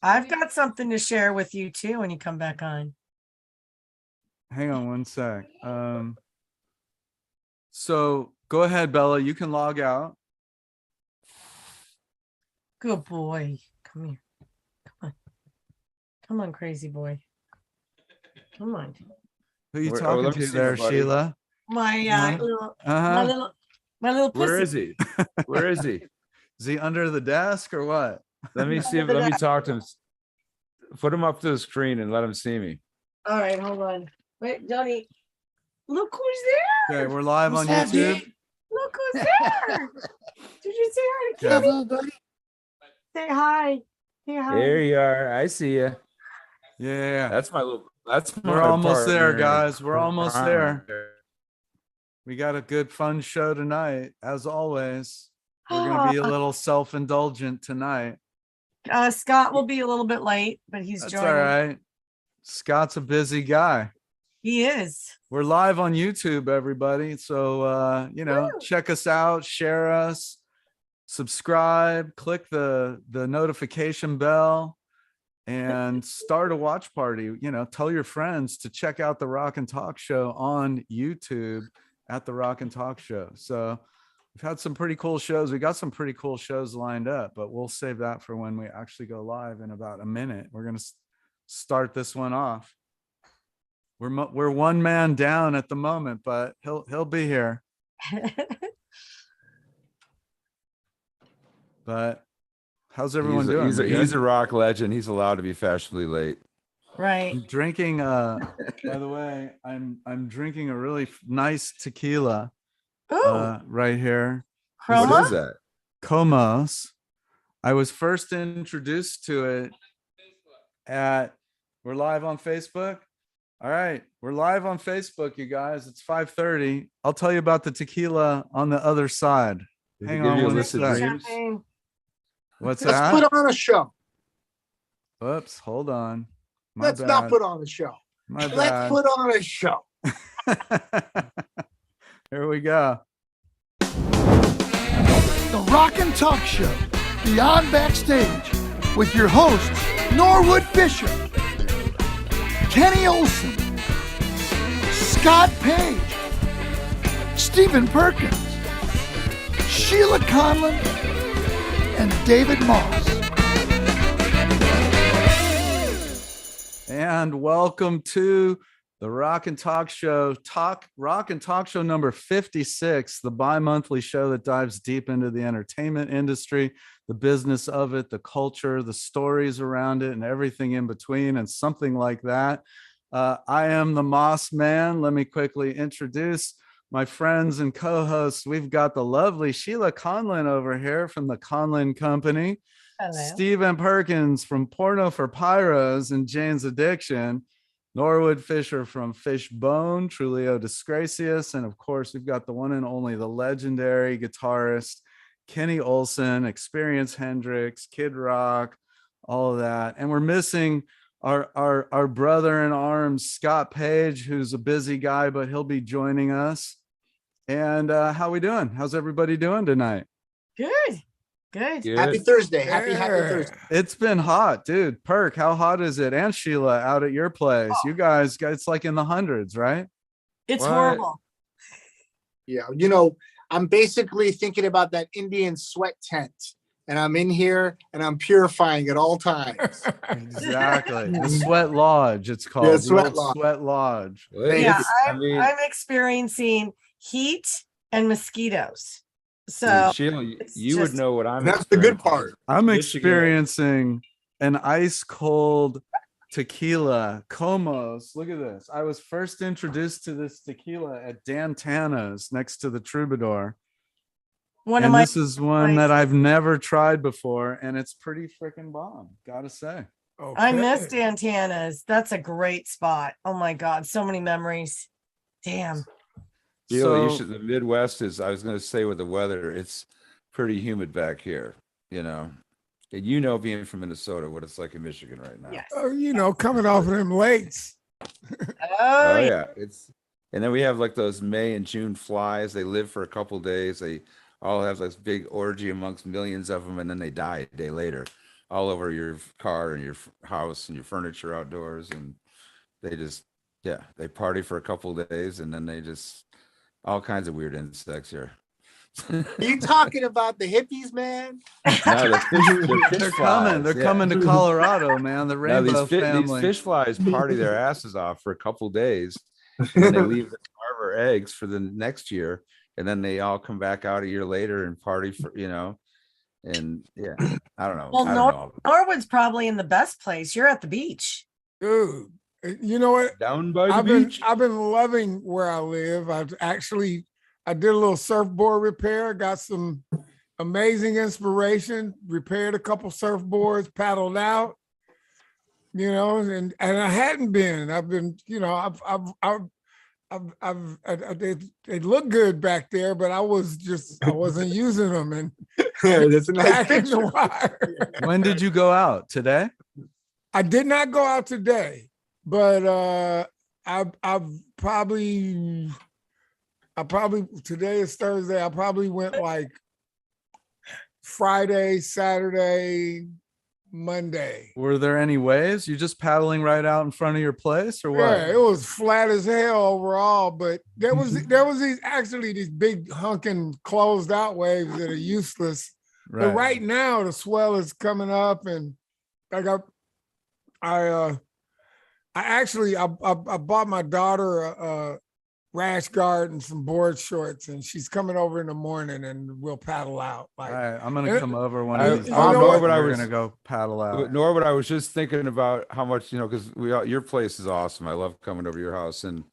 I've got something to share with you too when you come back on. Hang on one sec. So go ahead, Bella. You can log out. Good boy. Come here. Come on. Come on, crazy boy. Come on. Who are you Let talking me to see there, my buddy. Sheila? My Uh-huh. my little pussy. Where is he? Where is he? Is he under the desk or what? Let me see. Under the Let me desk. talk to him. Put him up to the screen and let him see me. All right, hold on. Wait, Johnny. Look who's there. Okay, we're live on What's YouTube. happening? Look who's there. Did you say hi to Yeah. Kimmy? Hello, buddy. Say hi. Say hi. There you are. I see you. Yeah. That's my little. That's my We're almost there, partner. guys. We're almost Crime. there. We got a good fun show tonight, as always. We're gonna be a little self-indulgent tonight. Scott will be a little bit late, but he's That's joining. all right. Scott's a busy guy. He is. We're live on YouTube, everybody. So Woo. check us out, share us, subscribe, click the notification bell, and start a watch party. Tell your friends to check out the Rock and Talk Show on YouTube at the Rock and Talk Show. So we've had some pretty cool shows. We got some pretty cool shows lined up, but we'll save that for when we actually go live in about a minute. We're going to start this one off. We're one man down at the moment, but he'll be here. But how's everyone doing? He's a rock legend. He's allowed to be fashionably late. Right. I'm drinking by the way, I'm drinking a really nice tequila right here. Chroma? What is that? Comos. I was first introduced to it we're live on Facebook. All right, we're live on Facebook, you guys. It's 5:30. I'll tell you about the tequila on the other side. Did Hang they give on you a one list of sec. dreams? Champagne. What's Let's that? put on a show. Whoops, hold on. My Let's bad. not put on a show. My Let's bad. put on a show. Here we go. The Rock and Talk Show, Beyond Backstage, with your hosts, Norwood Fisher, Kenny Olson, Scott Page, Stephen Perkins, Sheila Conlon, and David Moss. And welcome to the Rock and Talk Show, Rock and Talk Show number 56, the bi-monthly show that dives deep into the entertainment industry, the business of it, the culture, the stories around it, and everything in between, and something like that. I am the Moss Man. Let me quickly introduce my friends and co-hosts. We've got the lovely Sheila Conlon over here from the Conlon Company. Hello. Stephen Perkins from Porno for Pyros and Jane's Addiction. Norwood Fisher from Fishbone, Trulio Disgracious, and of course, we've got the one and only, the legendary guitarist, Kenny Olson, Experience Hendrix, Kid Rock, all of that. And we're missing our brother in arms, Scott Page, who's a busy guy, but he'll be joining us. And how we doing? How's everybody doing tonight? Good. Good. Good. Happy Thursday. Happy Thursday. It's been hot, dude. Perk, how hot is it? And Sheila out at your place. You guys, it's like in the hundreds, right? It's What? horrible. Yeah, I'm basically thinking about that Indian sweat tent, and I'm in here and I'm purifying at all times. Exactly. The Sweat Lodge, it's called. Yeah, The Sweat old Lodge. Sweat Lodge. Well, Yeah, it's- I'm experiencing heat and mosquitoes. So Sheila, it's you would just- know what I'm. That's the good experiencing. part. I'm Michigan. experiencing an ice cold tequila, Comos. Look at this. I was first introduced to this tequila at Dan Tana's next to the Troubadour. one of And my this is one that I've never tried before, and it's pretty freaking bomb, gotta say. I miss Dantana's. That's a great spot. Oh my God, so many memories. Damn. Sheila, So- the Midwest is. I was going to say with the weather, it's pretty humid back here. And being from Minnesota, what it's like in Michigan right now. Yes. Oh, coming off of them lakes. Oh yeah, and then we have like those May and June flies. They live for a couple days. They all have this big orgy amongst millions of them, and then they die a day later. all over your car and your house and your furniture outdoors. And they just, yeah, they party for a couple of days and then they just, all kinds of weird insects here. Are you talking about the hippies, man? No, the fish They're flies, coming. They're yeah. coming to Colorado, man. The Now rainbow these family. fish flies party their asses off for a couple days, and then they leave the larvae or eggs for the next year, and then they all come back out a year later and party for and yeah, I don't know. Well, I don't know. Norwood's probably in the best place. You're at the beach. Dude, you know what? Down by the I've beach. been loving where I live. I did a little surfboard repair, got some amazing inspiration, repaired a couple surfboards, paddled out, and I hadn't been. I've been, they look good back there, but I wasn't using them and That's a nice back in the picture. water. When did you go out? Today? I did not go out today, but I've probably today is Thursday. I probably went like Friday, Saturday, Monday. Were there any waves? You just paddling right out in front of your place or what? Yeah, it was flat as hell overall, but there was these big hunking closed out waves that are useless. But right now the swell is coming up, and I bought my daughter a rash guard and some board shorts, and she's coming over in the morning and we'll paddle out. All right, I'm gonna come over one I- of these. I days. know what I We're was- gonna go paddle out. Norbert, I was just thinking about how much, because your place is awesome. I love coming over to your house. And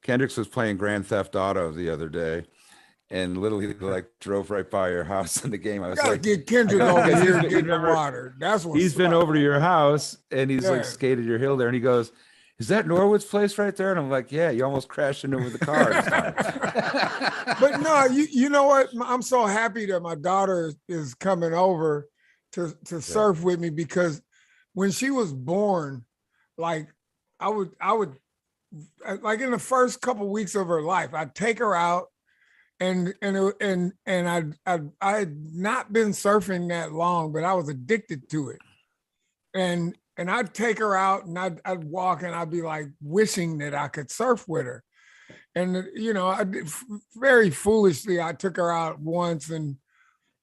Kendricks was playing Grand Theft Auto the other day and literally like drove right by your house in the game. I was Gotta like, get Kendrick I know, over because here he's- to get in the remember- water. That's what he's been over to your house and he's Yeah. like skated your hill there and he goes, is that Norwood's place right there? And I'm like, yeah, you almost crashed into with the car. this time." But no, you know what? I'm so happy that my daughter is coming over to surf with me, because when she was born, like I would like in the first couple weeks of her life, I'd take her out and I had not been surfing that long, but I was addicted to it. And I'd take her out and I'd walk and I'd be like wishing that I could surf with her. And, very foolishly, I took her out once and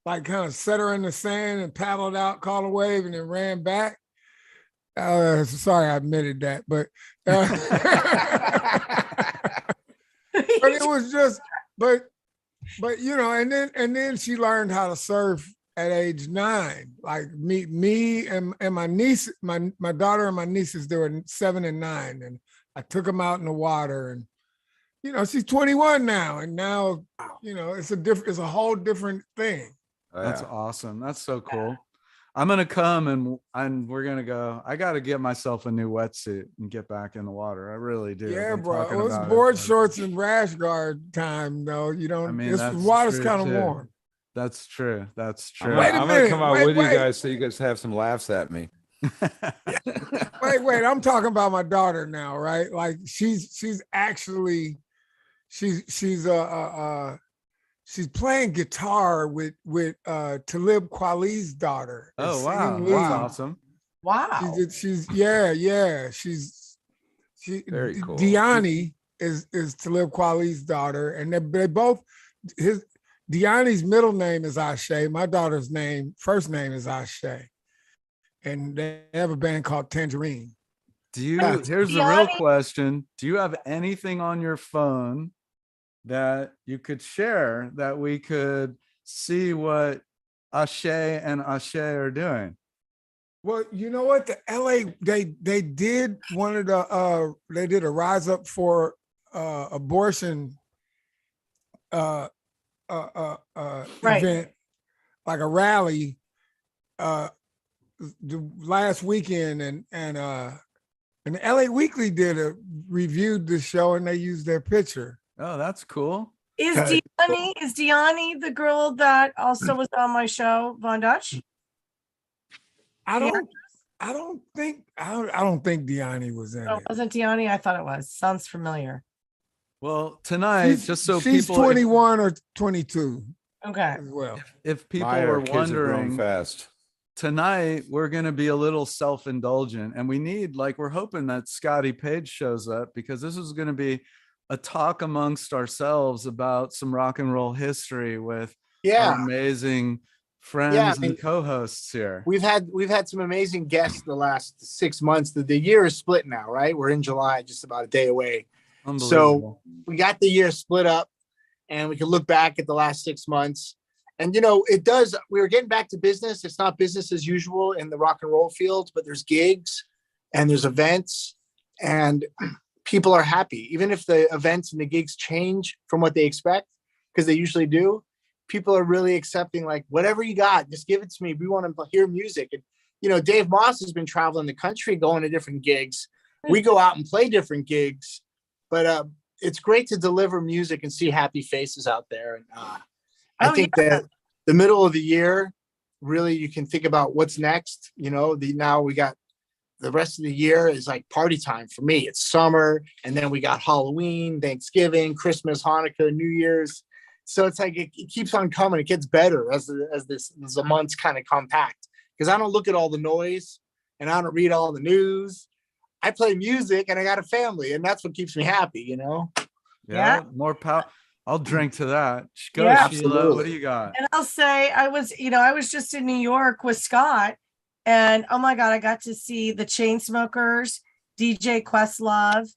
like kind of set her in the sand and paddled out, caught a wave, and then ran back. Sorry, I admitted that, but but it was just, but and then she learned how to surf at age 9. Like me and my niece, my daughter and my nieces, they were 7 and 9, and I took them out in the water, and she's 21 now, and now it's a whole different thing. Oh, That's yeah. awesome. That's so cool. I'm gonna come and we're gonna go. I gotta get myself a new wetsuit and get back in the water. I really do. I've Yeah, been bro. talking Well, it's about board it. shorts and rash guard time, though. You don't. I mean, This that's water's true, kind of too. warm. That's true. That's I'm true. gonna, Wait a I'm gonna come minute, out with wait. you guys so you guys have some laughs at me. Wait. I'm talking about my daughter now, right? Like she's actually she's playing guitar with Talib Kweli's daughter. and Oh wow, singing that's lead. awesome. Wow. She's Very cool. Diani is Talib Kweli's daughter, and they both Diani's middle name is Ashe. My daughter's first name is Ashe, and they have a band called Tangerine. Here's the real Yanni? question. Do you have anything on your phone that you could share that we could see what Ashe and Ashe are doing? Well, you know what? The LA they did one of the they did a Rise Up for Abortion Right. event, like a rally the last weekend, and the LA Weekly reviewed the show, and they used their picture. Oh, that's cool. Is Diani the girl that also was on my show, Von Dutch? I Yeah. don't think Diani was in Oh, it. wasn't Diani? I thought it was. Sounds familiar. Well, tonight, just so she's people, 21 or 22 Okay. as well. if people My were kids have grown wondering, fast. tonight we're going to be a little self-indulgent, and we need, like, we're hoping that Scotty Page shows up, because this is going to be a talk amongst ourselves about some rock and roll history with our Yeah. amazing friends Yeah, I and mean, co-hosts here. we've had some amazing guests the last 6 months. The year is split now, right? We're in July, just about a day away. Unbelievable. So we got the year split up, and we can look back at the last 6 months. And it does. We were getting back to business. It's not business as usual in the rock and roll field, but there's gigs and there's events, and people are happy, even if the events and the gigs change from what they expect, because they usually do. People are really accepting, like, whatever you got, just give it to me. We want to hear music. And Dave Moss has been traveling the country, going to different gigs. We go out and play different gigs, but it's great to deliver music and see happy faces out there. And I think that the middle of the year, really, you can think about what's next. Now we got the rest of the year is like party time for me. It's summer, and then we got Halloween, Thanksgiving, Christmas, Hanukkah, New Year's. So it's like it keeps on coming. It gets better as the months kind of compact, because I don't look at all the noise and I don't read all the news. I play music and I got a family, and that's what keeps me happy. Yeah. More power. I'll drink to that. Go, Yeah. Sheila. Absolutely. What do you got? And I'll say I was just in New York with Scott, and oh my God, I got to see the Chainsmokers, DJ Questlove.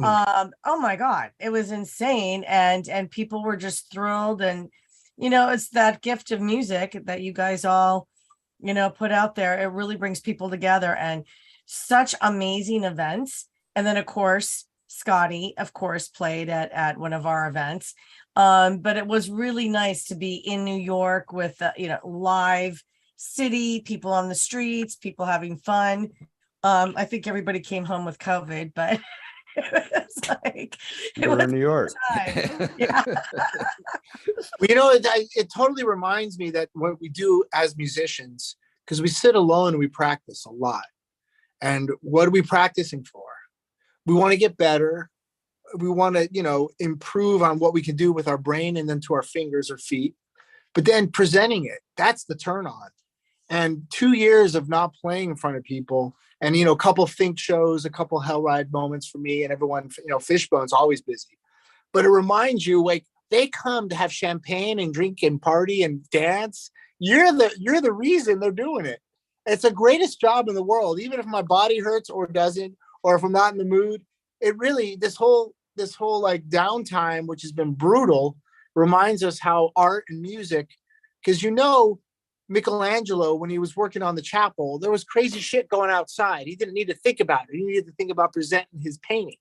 Oh my God, it was insane. And people were just thrilled. And, it's that gift of music that you guys all, put out there. It really brings people together, and such amazing events. And then of course, Scotty, of course, played at one of our events. But it was really nice to be in New York with, live city, people on the streets, people having fun. I think everybody came home with COVID, but it's like, We're in New York. Yeah. Well, it totally reminds me that what we do as musicians, because we sit alone and we practice a lot. And what are we practicing for? We want to get better. We want to, improve on what we can do with our brain and then to our fingers or feet. But then presenting it, that's the turn on. And 2 years of not playing in front of people, and, a couple Think shows, a couple Hell Ride moments for me and everyone, Fishbone's always busy. But it reminds you, like, they come to have champagne and drink and party and dance. You're the reason they're doing it. It's the greatest job in the world, even if my body hurts or doesn't, or if I'm not in the mood. It really, this whole like downtime, which has been brutal, reminds us how art and music, because Michelangelo, when he was working on the chapel, there was crazy shit going outside. He didn't need to think about it. He needed to think about presenting his painting.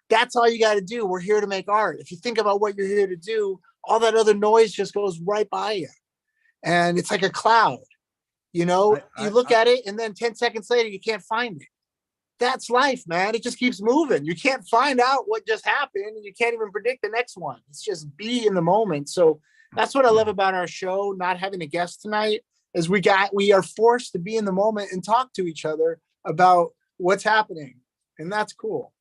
That's all you got to do. We're here to make art. If you think about what you're here to do, all that other noise just goes right by you. And it's like a cloud, you look at it, and then 10 seconds later, you can't find it. That's life, man. It just keeps moving. You can't find out what just happened, and you can't even predict the next one. It's just be in the moment. So that's what I love about our show, not having a guest tonight, is we are forced to be in the moment and talk to each other about what's happening. And that's cool.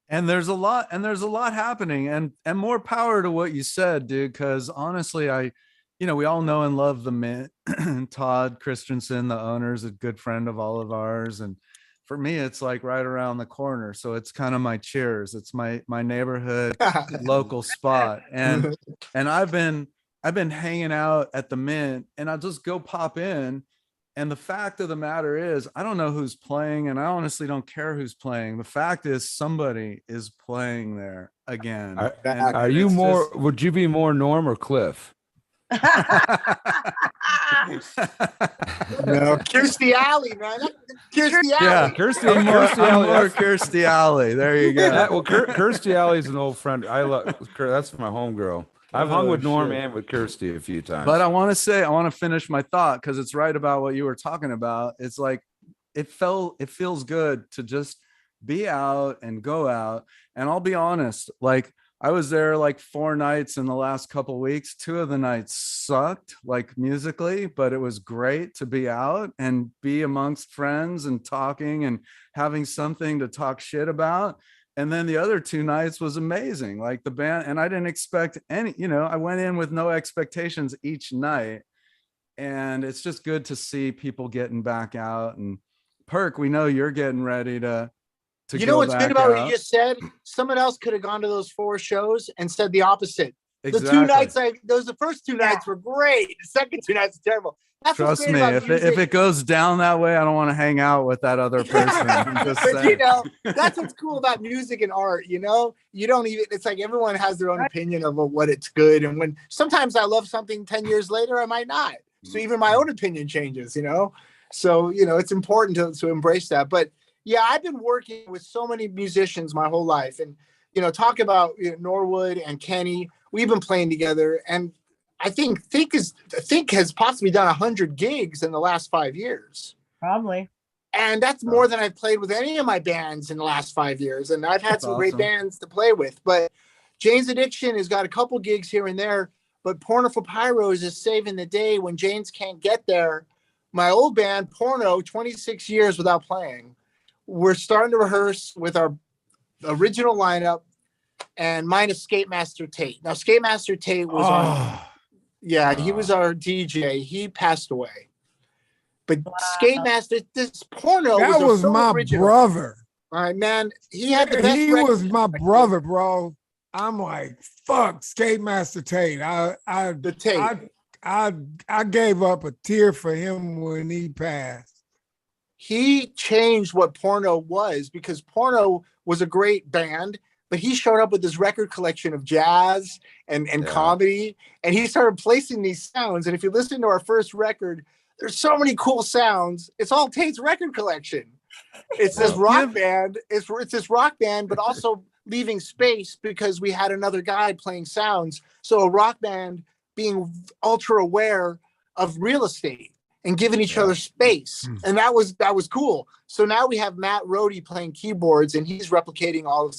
And there's a lot happening, and more power to what you said, dude. Because honestly, we all know and love the Mint. Todd Christensen, the owner, is a good friend of all of ours, and for me, it's like right around the corner. So it's kind of my Cheers. It's my neighborhood local spot, and I've been hanging out at the Mint, and I'll just go pop in. And the fact of the matter is, I don't know who's playing, and I honestly don't care who's playing. The fact is, somebody is playing there again. Are you more? Would you be more Norm or Cliff? No, Kirstie Alley, man. Kirstie Alley. Yeah, Kirstie Alley. There you go. Kirstie Alley's an old friend. I love. That's my homegirl. I've hung with Norm and with Kirstie a few times. But I want to finish my thought, because it's right about what you were talking about. It's like it feels good to just be out and go out. And I'll be honest, like, I was there like 4 nights in the last couple of weeks. 2 of the nights sucked, like, musically, but it was great to be out and be amongst friends and talking and having something to talk shit about. And then the other 2 nights was amazing. Like, the band, and I didn't expect any, I went in with no expectations each night. and it's just good to see people getting back out. And Perk, we know you're getting ready to you know go what's good back about what out. you just said? Someone else could have gone to those 4 shows and said the opposite. Exactly. The 2 nights the first 2 nights were great. The second 2 nights were terrible. That's what's Trust great me, about if music. it goes down that way, I don't want to hang out with that other person. I'm just But saying. you know, that's what's cool about music and art. You know, you don't even. It's like everyone has their own opinion of what it's good, and when sometimes I love something 10 years later, I might not. So even my own opinion changes. You know, so you know it's important to embrace that. But yeah, I've been working with so many musicians my whole life, and you know, talk about Norwood and Kenny. We've been playing together, and I think has possibly done 100 gigs in the last 5 years. Probably. And that's more than I've played with any of my bands in the last 5 years. And I've had some great bands to play with. But Jane's Addiction has got a couple gigs here and there. But Porno for Pyros is saving the day when Jane's can't get there. My old band, Porno, 26 years without playing. We're starting to rehearse with our original lineup and minus Skate Master Tate. Now, Skate Master Tate was he was our DJ. He passed away. But Skate Master, this Porno That was so my original. brother. All right, man. He had the best. He was my brother, bro. I'm like, fuck, Skate Master Tate. I gave up a tear for him when he passed. He changed what Porno was, because Porno was a great band, but he showed up with this record collection of jazz and comedy, and he started placing these sounds. And if you listen to our first record, there's so many cool sounds. It's all Tate's record collection. It's this rock band. It's this rock band, but also leaving space because we had another guy playing sounds. So a rock band being ultra aware of real estate and giving each other space. And that was cool. So now we have Matt Rohde playing keyboards, and he's replicating all of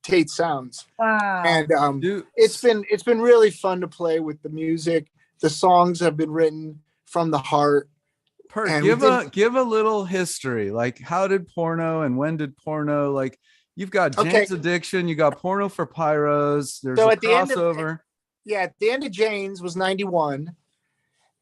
Tate's sounds. Wow. And it's been really fun to play with the music. The songs have been written from the heart. Perk, give a little history. Like, how did Porno and when did Porno, like, you've got Jane's Addiction, you got Porno for Pyros, there's a crossover. At the end of Jane's was 91.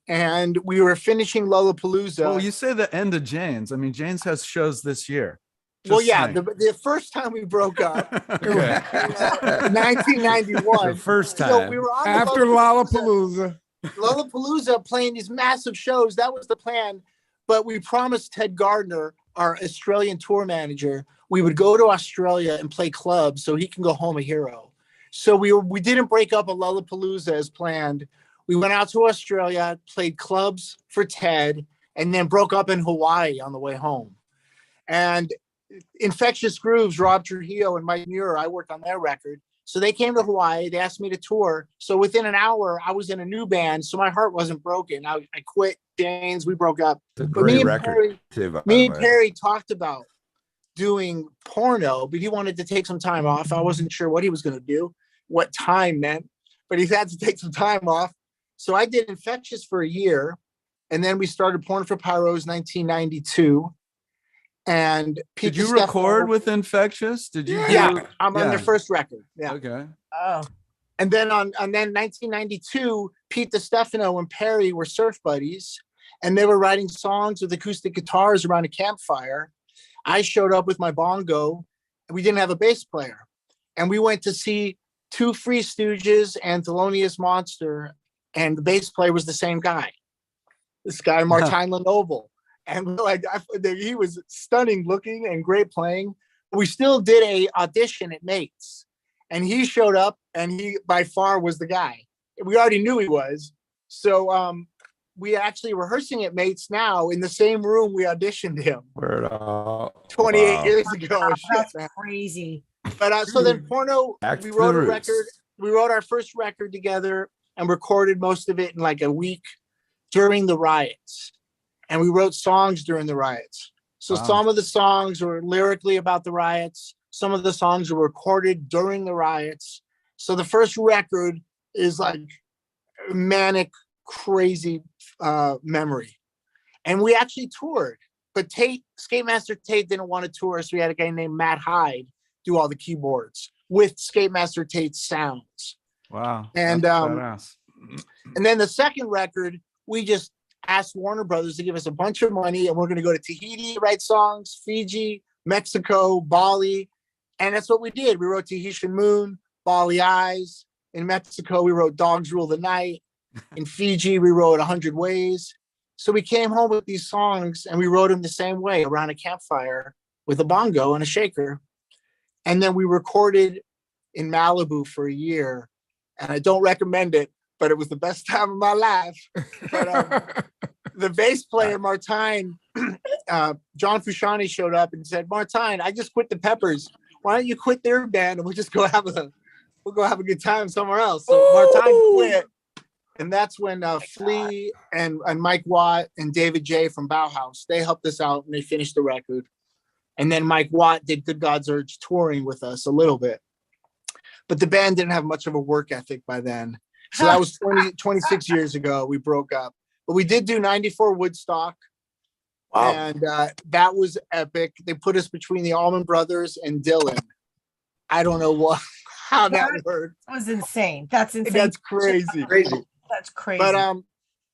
And we were finishing Lollapalooza. Well, you say the end of Jane's. I mean, Jane's has shows this year. The first time we broke up, 1991. The first time. So we were on after Lollapalooza. Lollapalooza playing these massive shows. That was the plan. But we promised Ted Gardner, our Australian tour manager, we would go to Australia and play clubs so he can go home a hero. So we didn't break up at Lollapalooza as planned. We went out to Australia, played clubs for Ted, and then broke up in Hawaii on the way home. And Infectious Grooves, Rob Trujillo and Mike Muir, I worked on their record. So they came to Hawaii. They asked me to tour. So within an hour, I was in a new band. So my heart wasn't broken. I quit Jane's. We broke up. But me and Perry talked about doing Porno, but he wanted to take some time off. I wasn't sure what he was going to do, what time meant, but he had to take some time off. So I did Infectious for a year, and then we started Porno for Pyros 1992. And Pete did you record with Infectious? Did you? Yeah, I'm on their first record. Yeah. Okay. Oh. And then on 1992, Pete DiStefano and Perry were surf buddies, and they were writing songs with acoustic guitars around a campfire. I showed up with my bongo, and we didn't have a bass player, and we went to see Two Free Stooges and Thelonious Monster. And the bass player was the same guy, this guy, Martijn Lenoble. And he was stunning looking and great playing. We still did a audition at Mates. And he showed up, and he by far was the guy. We already knew he was. So we actually rehearsing at Mates now in the same room we auditioned him. 28 years ago. That's crazy. But so then Porno, we wrote a record. We wrote our first record together and recorded most of it in like a week during the riots. And we wrote songs during the riots. So some of the songs were lyrically about the riots. Some of the songs were recorded during the riots. So the first record is like manic, crazy memory. And we actually toured. But Skate Master Tate didn't want to tour, so we had a guy named Matt Hyde do all the keyboards with Skate Master Tate's sounds. Wow. And then the second record, we just asked Warner Brothers to give us a bunch of money, and we're going to go to Tahiti, write songs, Fiji, Mexico, Bali. And that's what we did. We wrote Tahitian Moon, Bali Eyes. In Mexico, we wrote Dogs Rule the Night. In Fiji, we wrote 100 Ways. So we came home with these songs and we wrote them the same way around a campfire with a bongo and a shaker. And then we recorded in Malibu for a year. And I don't recommend it, but it was the best time of my life. But the bass player, Martine, John Fusciani showed up and said, Martine, I just quit the Peppers. Why don't you quit their band and we'll just go have a good time somewhere else. So Martine quit. And that's when Flea and Mike Watt and David J from Bauhaus, they helped us out and they finished the record. And then Mike Watt did Good God's Urge touring with us a little bit. But the band didn't have much of a work ethic by then. So that was 26 years ago. We broke up. But we did do 94 Woodstock. Wow. And that was epic. They put us between the Allman Brothers and Dylan. I don't know how that worked. That was insane. That's insane. That's crazy. That's crazy. But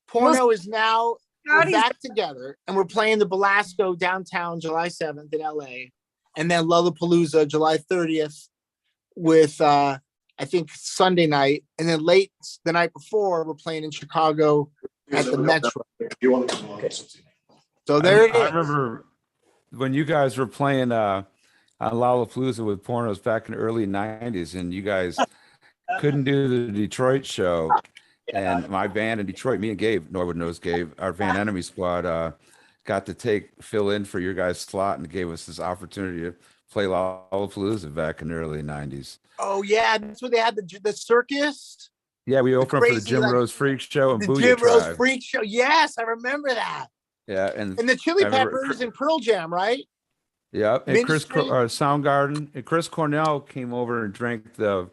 Porno is now back together, and we're playing the Belasco downtown July 7th in LA, and then Lollapalooza July 30th with I think Sunday night, and then late the night before we're playing in Chicago at the Metro. So there it is. I remember when you guys were playing on Lollapalooza with Pornos back in the early 90s, and you guys couldn't do the Detroit show. And my band in Detroit, me and Gabe, Norwood knows Gabe, our Van Enemy Squad, got to fill in for your guys' slot and gave us this opportunity to play Lollapalooza back in the early 90s. Oh, yeah. That's where they had the circus. Yeah, we opened up for the Jim Rose Freak Show and Booyah Jim Rose Tribe. Freak Show. Yes, I remember that. Yeah. And the Chili Peppers and Pearl Jam, right? Yeah. And Soundgarden. And Chris Cornell came over and drank the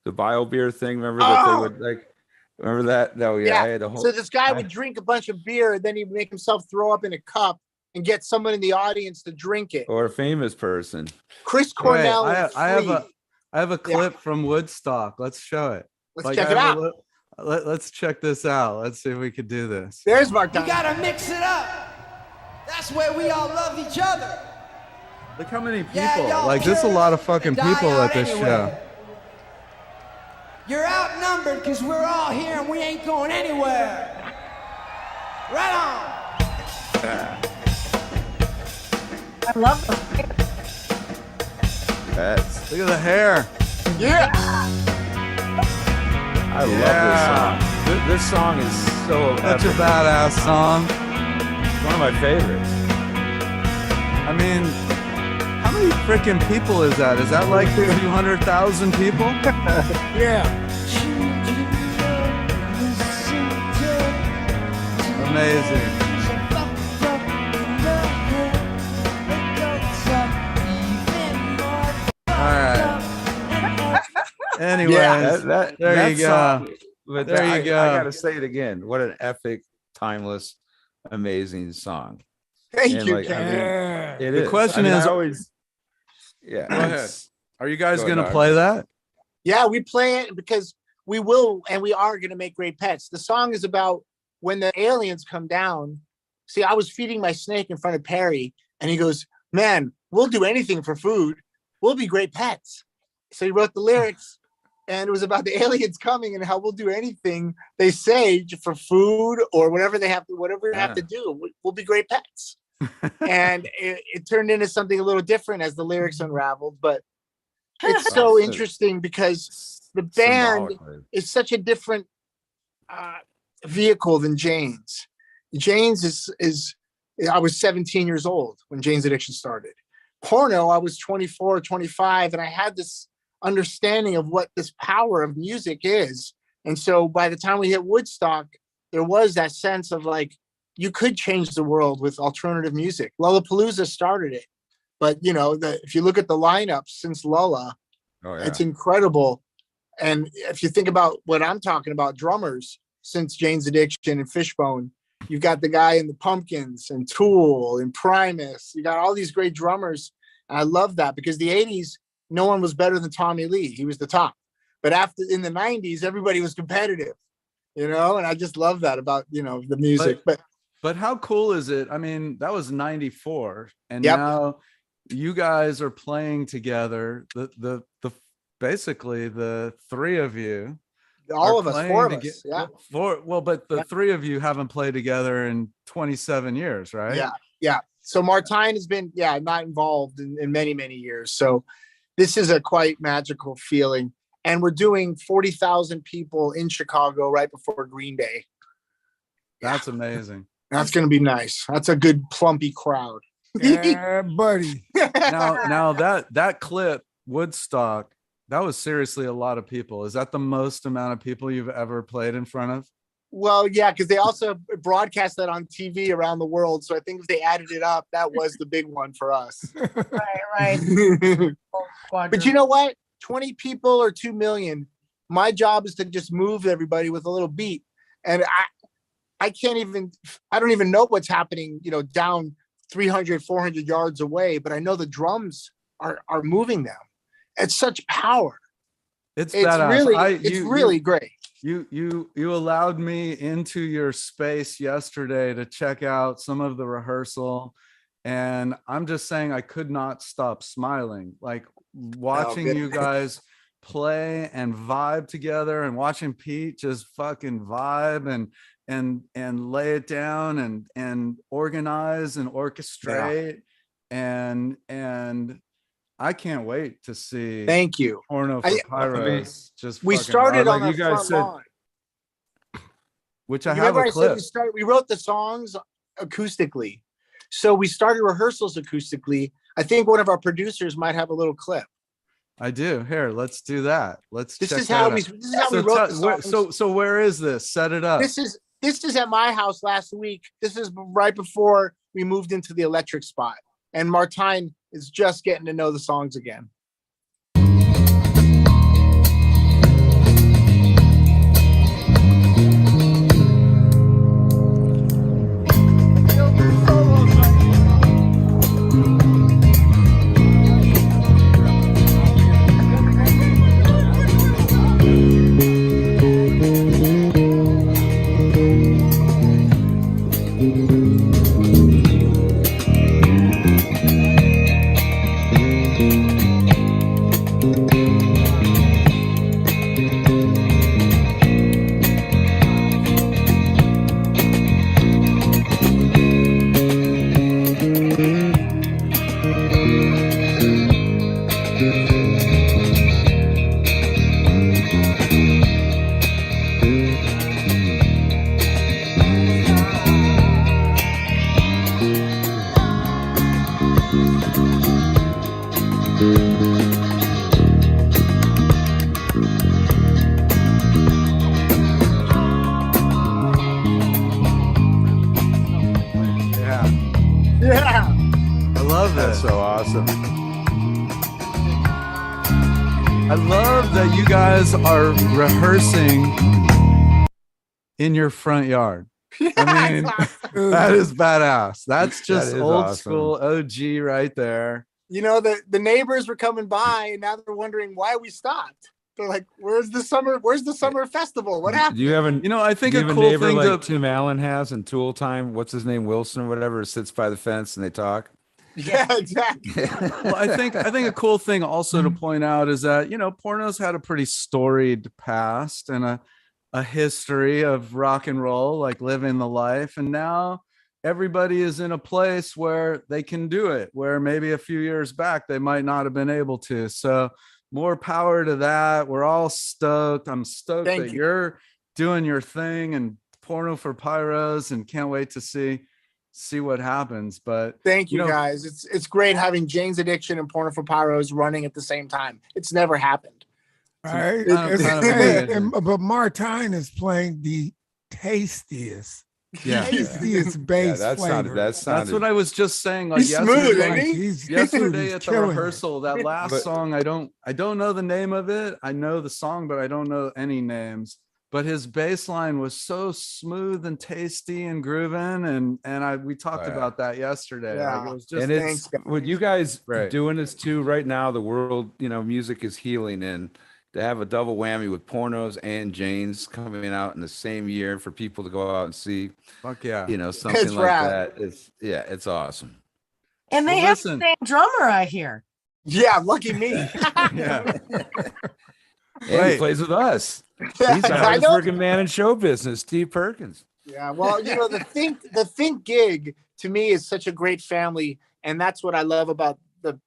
bio beer thing. Remember that they would like. Remember that? No, yeah. I had a whole, so this guy would drink a bunch of beer, and then he'd make himself throw up in a cup and get someone in the audience to drink it. Or a famous person. Chris Cornell. I have a clip from Woodstock. Let's show it. Let's check it out. Let's check this out. Let's see if we could do this. There's Mark. You gotta mix it up. That's where we all love each other. Look how many people. Like, there's a lot of fucking people at this show. You're outnumbered because we're all here and we ain't going anywhere. Right on. I love them. Look at the hair. Yeah. I love this song. This song is so such a badass song. One of my favorites. I mean, how many freaking people is that? Is that like 200,000 people? Yeah. Amazing. All right. Anyways, there you go. Song, but there you go. I gotta say it again. What an epic, timeless, amazing song. Thank you, like, Ken. The question is, always, yeah. Go ahead. Are you guys going to play that? Yeah, we play it because we will, and we are going to make great pets. The song is about when the aliens come down. See, I was feeding my snake in front of Perry, and he goes, "Man, we'll do anything for food. We'll be great pets." So he wrote the lyrics, and it was about the aliens coming and how we'll do anything they say for food or whatever they have to, whatever they have to do. We'll be great pets. And it turned into something a little different as the lyrics unraveled, but it's so interesting because the band is such a different vehicle than Jane's. Jane's is I was 17 years old when Jane's Addiction started. Porno, I was 24, 25, and I had this understanding of what this power of music is. And so by the time we hit Woodstock, there was that sense of like, you could change the world with alternative music. Lollapalooza started it. But, you know, if you look at the lineup since Lolla, it's incredible. And if you think about what I'm talking about, drummers since Jane's Addiction and Fishbone, you've got the guy in the Pumpkins and Tool and Primus. You got all these great drummers. And I love that because the 80s, no one was better than Tommy Lee. He was the top. But after in the 90s, everybody was competitive. you know, and I just love that about, you know, the music. But how cool is it? I mean, that was 94, and Yep. now you guys are playing together. The basically the three of you, all of us, four of playing us. Yeah. but the Yeah. three of you haven't played together in 27 years, right? Yeah. Yeah. So Martine has been, not involved in many, many years. So this is a quite magical feeling. And we're doing 40,000 people in Chicago right before Green Day. That's amazing. That's going to be nice. That's a good plumpy crowd. Yeah, buddy. Now that clip, Woodstock, that was seriously a lot of people. Is that the most amount of people you've ever played in front of? Well, yeah, because they also broadcast that on TV around the world. So I think if they added it up, that was the big one for us. Right. But you know what? 20 people or 2 million. My job is to just move everybody with a little beat. And I don't even know what's happening, you know, down 300, 400 yards away, but I know the drums are moving them. It's such power. It's It's badass. really great. You allowed me into your space yesterday to check out some of the rehearsal, and I'm just saying I could not stop smiling, like watching you guys play and vibe together, and watching Pete just fucking vibe and lay it down and organize and orchestrate. And I can't wait to see Thank you. Porno for Pyros. We started on like you guys said, which I You have remember a clip. we wrote the songs acoustically. So we started rehearsals acoustically. I think one of our producers might have a little clip. I do. Here, let's do that. This check is that how out. we wrote the songs. So where is this? Set it up. This is at my house last week. This is right before we moved into the electric spot. And Martine is just getting to know the songs again. Yeah. I love that's this. so awesome. I love that you guys are rehearsing in your front yard. I mean, that is badass. That's just That is old awesome. school OG right there. You know, the neighbors were coming by and now they're wondering why we stopped. They're like, where's the summer festival? What happened? Do you have I think do you a have cool neighbor thing like to Tim Allen has in Tool Time? What's his name? Wilson or whatever sits by the fence and they talk. Yeah, exactly. well, I think a cool thing also to point out is that, Porno's had a pretty storied past and a history of rock and roll, like living the life. And now everybody is in a place where they can do it, where maybe a few years back they might not have been able to. So more power to that. We're all stoked. I'm stoked that you're doing your thing and Porno for Pyros, and can't wait to see what happens. But thank you, guys. It's great having Jane's Addiction and Porno for Pyros running at the same time. It's never happened. Right. But Martine is playing the tastiest bass flavor. That's what I was just saying. Like he's smooth, ain't he? Yesterday at the rehearsal, that last song, I don't know the name of it. I know the song, but I don't know any names. But his bass line was so smooth and tasty and grooving, and we talked about that yesterday. Yeah. Like it was just, and it's what you guys right. doing this too right now. The world, music is healing, and to have a double whammy with Pornos and Jane's coming out in the same year for people to go out and see, Fuck yeah. you know, something like rad. that. It's awesome. And they Well, have the listen. same drummer, I hear. Yeah, lucky me. Yeah. And he Wait. plays with us. Yeah, He's the I hardest know. working man in show business, Steve Perkins. Yeah, well, you know, the think gig to me is such a great family, and that's what I love about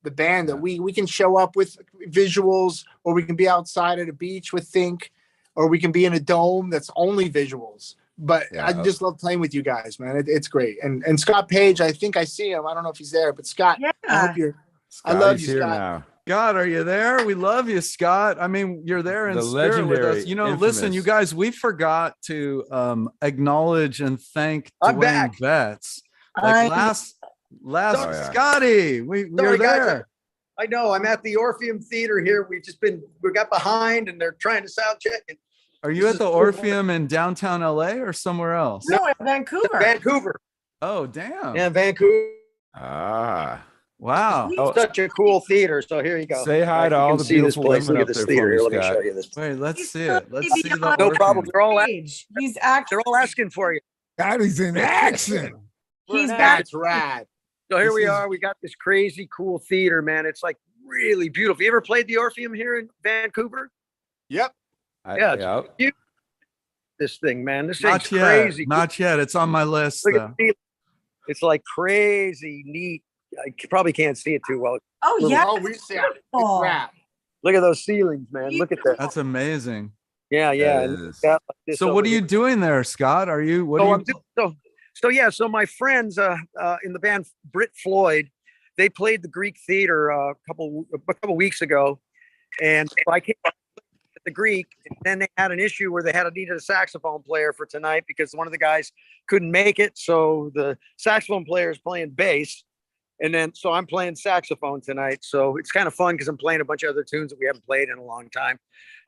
the band, that we can show up with visuals, or we can be outside at a beach with Think, or we can be in a dome that's only visuals. But I just love playing with you guys, man. It's great. And Scott Page, I think I see him. I don't know if he's there, but Scott, I hope you're. I love you, here Scott. now. Scott, are you there? We love you, Scott. I mean, you're there in The spirit with us. legendary, You know, listen, you infamous. guys, we forgot to acknowledge and thank I'm Dwayne back. Betts. I'm- Last Oh, yeah. Scotty, we Sorry, were guys. there. I know. I'm at the Orpheum Theater here. We got behind and they're trying to sound check. And Are you this at is the cool. Orpheum in downtown LA or somewhere else? No, in Vancouver. Vancouver. Oh, damn. Yeah, Vancouver. Ah, Wow. It's such a cool theater. So here you go. say hi Right, to you all can the see this beautiful place. women Look up at this there theater. for Here, you, let me Scott. show you this. Wait, let's He's see so it. Let's see the beyond No problem. Orpheum. They're all Page. He's actually They're all asking for you. God, he's in action. he's We're back. That's rad. So here This we is- are. We got this crazy cool theater, man. It's like really beautiful. You ever played the Orpheum here in Vancouver? Yep. Yeah, it's This thing, man. This thing's Not yet. crazy. Not yet. It's on my list Look though. at the, it's like crazy neat. I probably can't see it too well. Oh yeah. Oh, we see it. It's beautiful. rad. Look at those ceilings, man. Look at that. That's amazing. Yeah, yeah. That and is. got like this So what over are you here. doing there, Scott? Are you what So are I'm you do- so yeah. So my friends in the band Brit Floyd, they played the Greek Theater a couple weeks ago, and so I came up at the Greek, and then they had an issue where they needed a saxophone player for tonight because one of the guys couldn't make it. So the saxophone player is playing bass. And then, so I'm playing saxophone tonight. So it's kind of fun because I'm playing a bunch of other tunes that we haven't played in a long time.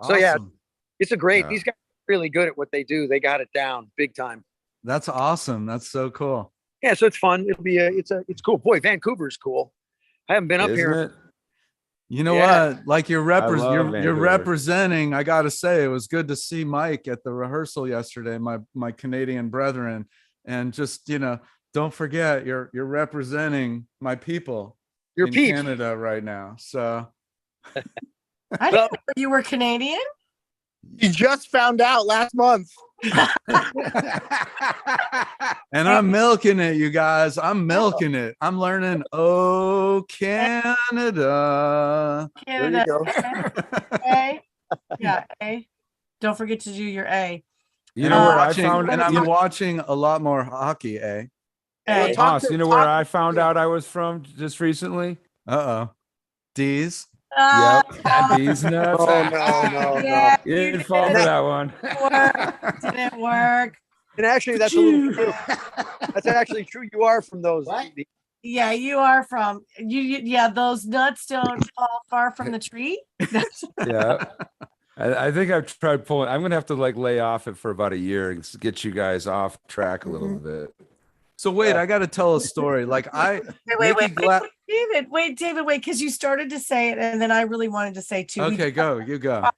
So yeah, Awesome. it's a great, Yeah. these guys are really good at what they do. They got it down big time. That's awesome. That's so cool. Yeah. So it's fun. It'll be it's cool. Boy, Vancouver's cool. I haven't been up Isn't here. it? You know Yeah. what? Like you're love you're Vancouver. representing. I gotta say, it was good to see Mike at the rehearsal yesterday, my Canadian brethren. And just, don't forget you're representing my people Your in peeps. Canada right now. So I didn't know you were Canadian. You just found out last month. and I'm milking it, you guys. I'm milking it. I'm learning. Oh, Canada. There you Canada. go. A. Yeah, A. Don't forget to do your A. You And know I'm where I watching, found and I'm watching a lot more hockey, eh? A. Talk Haas, to- you know where talk- I found out I was from just recently? Uh-oh. D's. Uh, Yep. These nuts. Oh, no. yeah, You didn't fall for that one. didn't work. And actually, that's a little true. That's actually true. You are from those. What? Yeah, you are from yeah, those nuts don't fall far from the tree. Yeah. I think I've tried pulling. I'm gonna have to lay off it for about a year and get you guys off track a little bit. So wait, I got to tell a story. Like Wait, David, because you started to say it, and then I really wanted to say too. Okay, go. You go.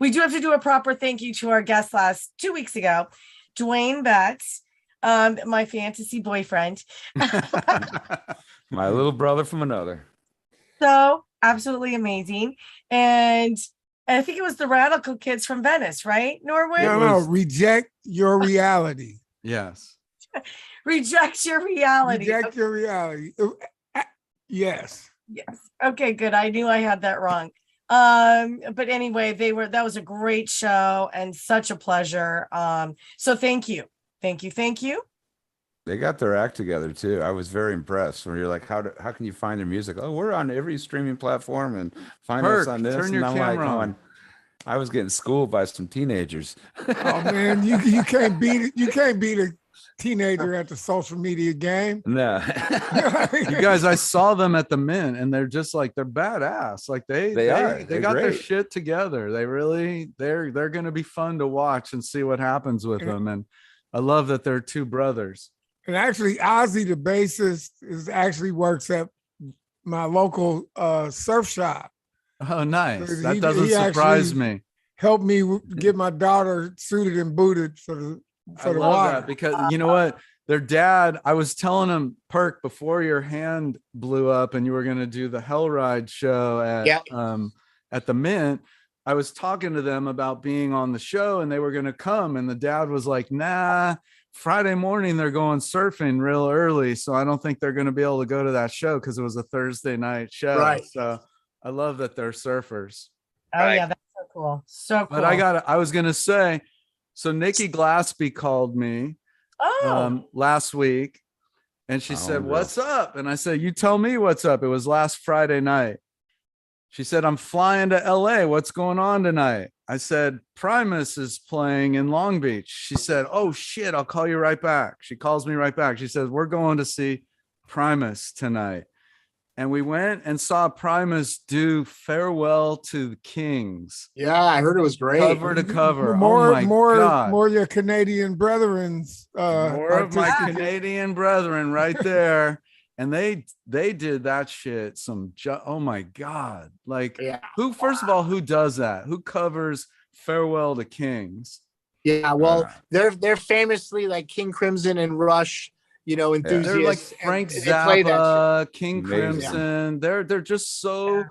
We do have to do a proper thank you to our guest 2 weeks ago, Dwayne Betts, my fantasy boyfriend. My little brother from another. So absolutely amazing, and I think it was the Radical Kids from Venice, right? Norwood. No, reject your reality. Yes. Reject your reality. Reject your reality. Yes. Yes. Okay, good. I knew I had that wrong. But anyway, that was a great show and such a pleasure. So thank you. Thank you. They got their act together too. I was very impressed. When you're like, how can you find their music? Oh, we're on every streaming platform and find us Perk, on this. turn your and I'm like, camera on. going, I was getting schooled by some teenagers. Oh man, you can't beat it. You can't beat a teenager at the social media game. No. You guys, I saw them at the Mint, and they're just like they're badass. Like they are. They They're got their great. shit together. They're gonna be fun to watch and see what happens with them. And I love that they're two brothers. And actually, Ozzy, the bassist, actually works at my local surf shop. Oh, nice. He- That doesn't he surprise actually me. Helped me get my daughter suited and booted for the I love water. that because you know what? Their dad, I was telling him, Perk, before your hand blew up and you were going to do the Hell Ride show at the Mint, I was talking to them about being on the show and they were going to come. And the dad was like, nah, Friday morning they're going surfing real early. So I don't think they're going to be able to go to that show because it was a Thursday night show. Right. So I love that they're surfers. Oh yeah, that's so cool. So cool. But I was going to say, so Nikki Glaspie called me last week and she said, what's up? And I said, you tell me what's up. It was last Friday night. She said, I'm flying to LA. What's going on tonight? I said, Primus is playing in Long Beach. She said, oh shit, I'll call you right back. She calls me right back. She says, we're going to see Primus tonight. And we went and saw Primus do Farewell to the Kings. Yeah, I heard it was great. Cover to cover. More your Canadian brethren's. More of my Canadian brethren right there. And they did that shit. Oh my God. Like first of all, who does that? Who covers Farewell to Kings? Yeah, well, they're famously like King Crimson and Rush, enthusiasts. They're like Frank Zappa, King Crimson. They're just so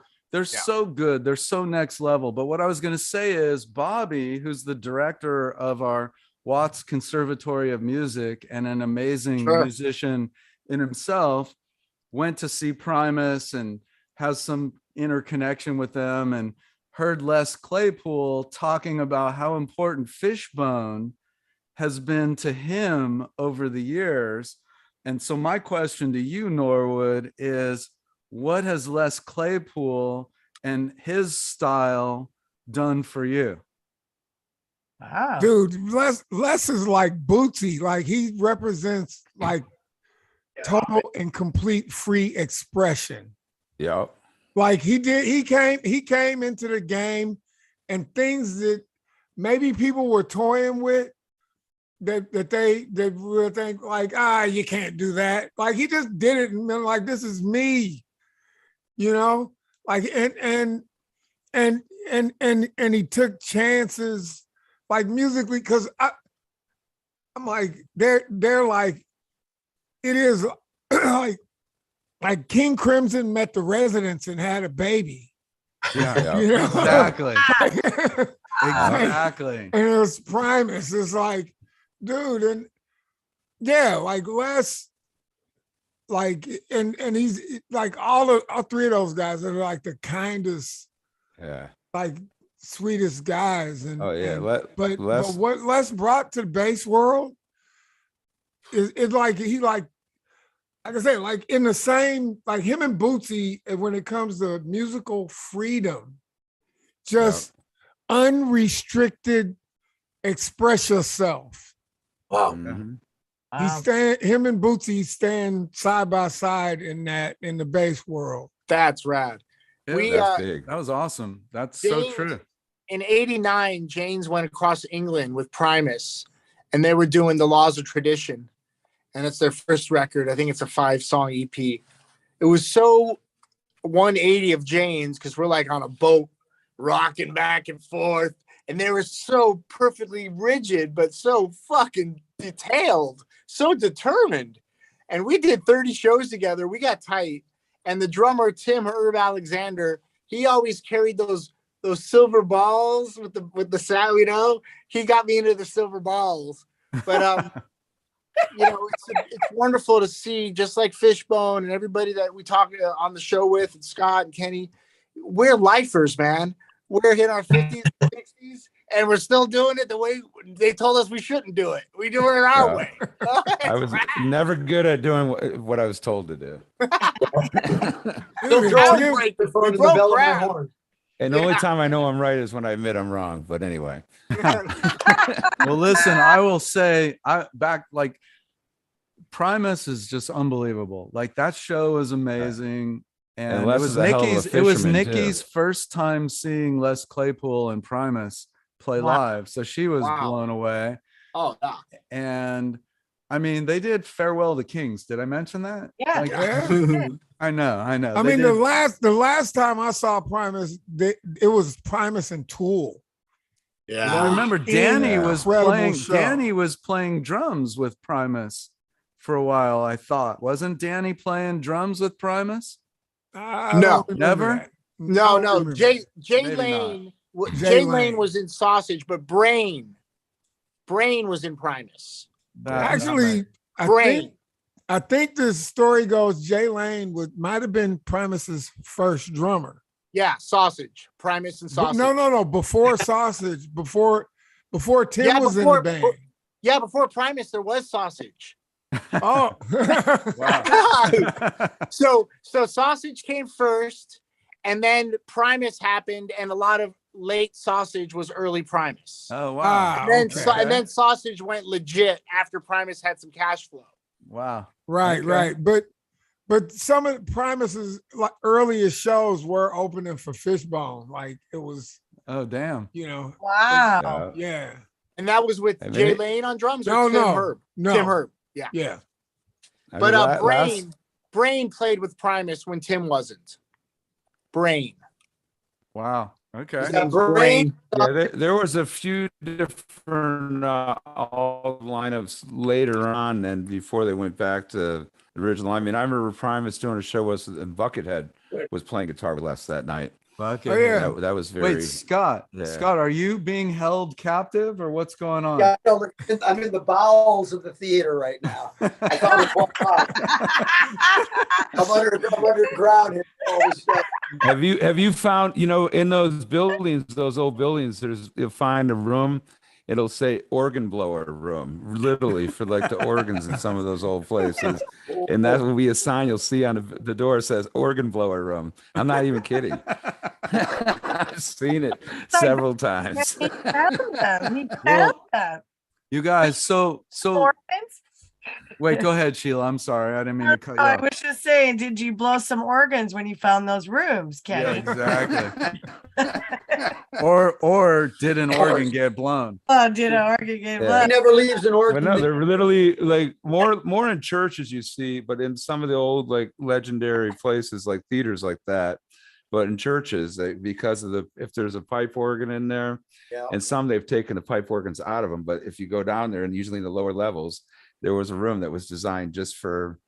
so good. They're so next level. But what I was gonna say is Bobby, who's the director of our Watts Conservatory of Music and an amazing musician in himself, went to see Primus and has some interconnection with them, and heard Les Claypool talking about how important Fishbone has been to him over the years. And so my question to you, Norwood, is what has Les Claypool and his style done for you? Wow. Dude, Les is like Bootsy. Like he represents like total and complete free expression. Yeah. Like he came into the game and things that maybe people were toying with that would think like, you can't do that. Like he just did it and been like, this is me, like, and he took chances like musically. Cause I'm like, they're like, it is like King Crimson met the Residents and had a baby. Yeah. Exactly. Exactly. And it was Primus. It's like, dude, and like Les, like, and he's like all three of those guys are like the kindest, like sweetest guys. And but what Les brought to the bass world is like like I say, like in the same, like him and Bootsy, when it comes to musical freedom, just unrestricted, express yourself. Wow. Mm-hmm. Him and Bootsy stand side by side in the bass world. That's rad. That's big. That was awesome. That's so true. In '89, Janes went across England with Primus, and they were doing the Laws of Tradition. And it's their first record. I think it's a 5-song EP. It was so 180 of Jane's because we're like on a boat rocking back and forth. And they were so perfectly rigid, but so fucking detailed, so determined. And we did 30 shows together. We got tight. And the drummer, Tim Herb Alexander, he always carried those silver balls with the sound, He got me into the silver balls. But it's wonderful to see, just like Fishbone and everybody that we talk on the show with, and Scott and Kenny. We're lifers, man. We're in our 50s, 60s, and we're still doing it the way they told us we shouldn't do it. We do it our way. I was never good at doing what I was told to do. And the only time I know I'm right is when I admit I'm wrong. But anyway. Well, listen, I will say Primus is just unbelievable. Like that show is amazing. And it was Nikki's first time seeing Les Claypool and Primus play live. So she was blown away. Oh, yeah. And I mean, they did Farewell to Kings. Did I mention that? Yeah. Like, Yeah. I know. I They mean, did- the last time I saw Primus, it was Primus and Tool. I remember Yeah. Danny was Incredible playing. show. Danny was playing drums with Primus for a while. I thought, wasn't Danny playing drums with Primus? I No. don't remember Never? that. I No, don't no. remember Jay Maybe Lane. Jay Jay Lane. Lane was in Sausage, but Brain was in Primus. That- Actually, Brain. I think this story goes Jay Lane might have been Primus's first drummer. Yeah, Sausage. Primus and Sausage. No. Before Sausage, before Tim was in the band. Yeah, before Primus, there was Sausage. Oh, Wow. So Sausage came first, and then Primus happened, and a lot of late Sausage was early Primus. Oh wow. Ah, And then, okay. and then Sausage went legit after Primus had some cash flow. Wow. right, Okay. right. But some of Primus's like earliest shows were opening for Fishbone. Like it was, Oh damn. Wow. yeah. And that was with And Jay then- Lane on drums No, or Tim no, Herb? no. Tim Herb, yeah. Yeah. I But mean, Brain played with Primus when Tim wasn't. Brain. Wow. Okay. His name's Brain. yeah, there was a few different all lineups later on than before they went back to the original. I mean, I remember Primus doing a show with and Buckethead was playing guitar with us that night. Bucket. Oh, yeah. That was very. Wait, Scott. Yeah. Scott, are you being held captive or what's going on? Yeah, no, I'm in the bowels of the theater right now. I thought it was I'm underground here. All this stuff. Have you found, in those buildings, those old buildings, you'll find a room, it'll say organ blower room, literally, for like the organs in some of those old places. And that will be a sign you'll see on the door says organ blower room. I'm not even kidding. I've seen it several times. He found them. He found them. You guys, so Organs? wait, go ahead, Sheila. I'm sorry. I didn't mean to cut you I off. was just saying, did you blow some organs when you found those rooms, Yeah, Kenny? exactly. or did an organ get blown? Oh, did an organ get Yeah. blown? He never leaves an But organ. no, they're literally like more in churches you see, but in some of the old like legendary places like theaters like that. But in churches, because of if there's a pipe organ in there, Yeah. and some they've taken the pipe organs out of them. But if you go down there, and usually in the lower levels, there was a room that was designed just for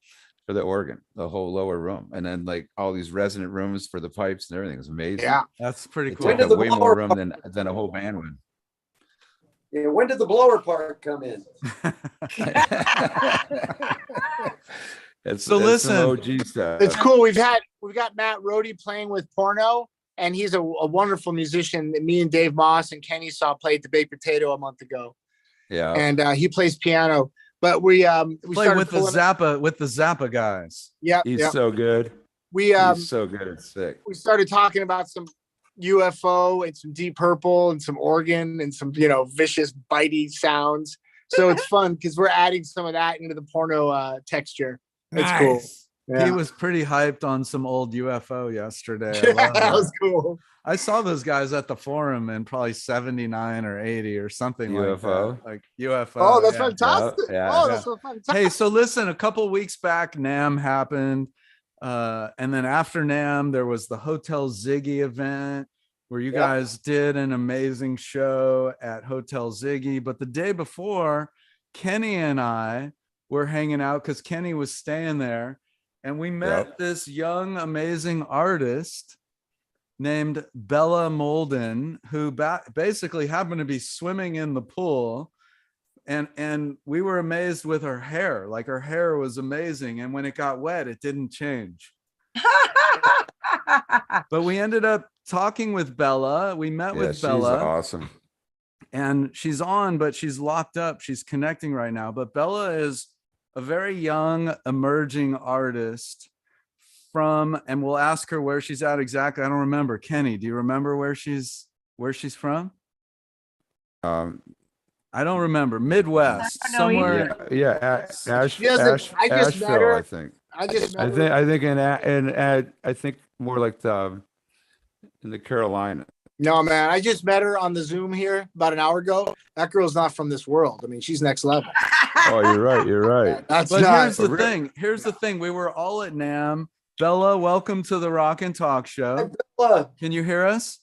the organ, the whole lower room, and then like all these resonant rooms for the pipes and everything. It was amazing. Yeah. That's pretty It cool. When took did up the way more blower room than a whole band would. Yeah, when did the blower part come in? It's, So it's some listen. OG stuff. It's cool. We've got Matt Rohde playing with Porno, and he's a wonderful musician that me and Dave Moss and Kenny saw play at the Baked Potato a month ago. Yeah. And he plays piano. But we Play started with the Zappa guys. Yeah, He's yeah. so good. We He's so good. It's sick. we started talking about some UFO and some Deep Purple and some organ and some vicious bitey sounds. So it's fun because we're adding some of that into the Porno texture. It's cool. Nice. Yeah. He was pretty hyped on some old UFO yesterday. I love that was that. cool. I saw those guys at the forum in probably 79 or 80 or something like UFO? that. Like UFO. Oh, that's yeah. fantastic. Yeah, Oh, yeah. that's so fantastic. Hey, so listen, a couple weeks back, NAMM happened. And then after NAMM, there was the Hotel Ziggy event where you Yeah. guys did an amazing show at Hotel Ziggy. But the day before, Kenny and I were hanging out because Kenny was staying there. And we met this young, amazing artist named Bella Moulden, who basically happened to be swimming in the pool. And we were amazed with her hair. Like her hair was amazing. And when it got wet, it didn't change. But we ended up talking with Bella. We met Yeah, with she's Bella. awesome. And she's on, but she's locked up. She's connecting right now. But Bella is a very young, emerging artist and we'll ask her where she's at exactly. I don't remember. Kenny, do you remember where she's from? I don't remember. Midwest, I don't know either. somewhere. Yeah. She doesn't- I just met her. Asheville, I think. I just met I her. think I think more like in the Carolina. No, man, I just met her on the Zoom here about an hour ago. That girl's not from this world. I mean, she's next level. Oh, you're right. You're right. That's But not here's the thing. Here's the thing. We were all at NAMM. Bella, welcome to the Rock and Talk Show. Can you hear us?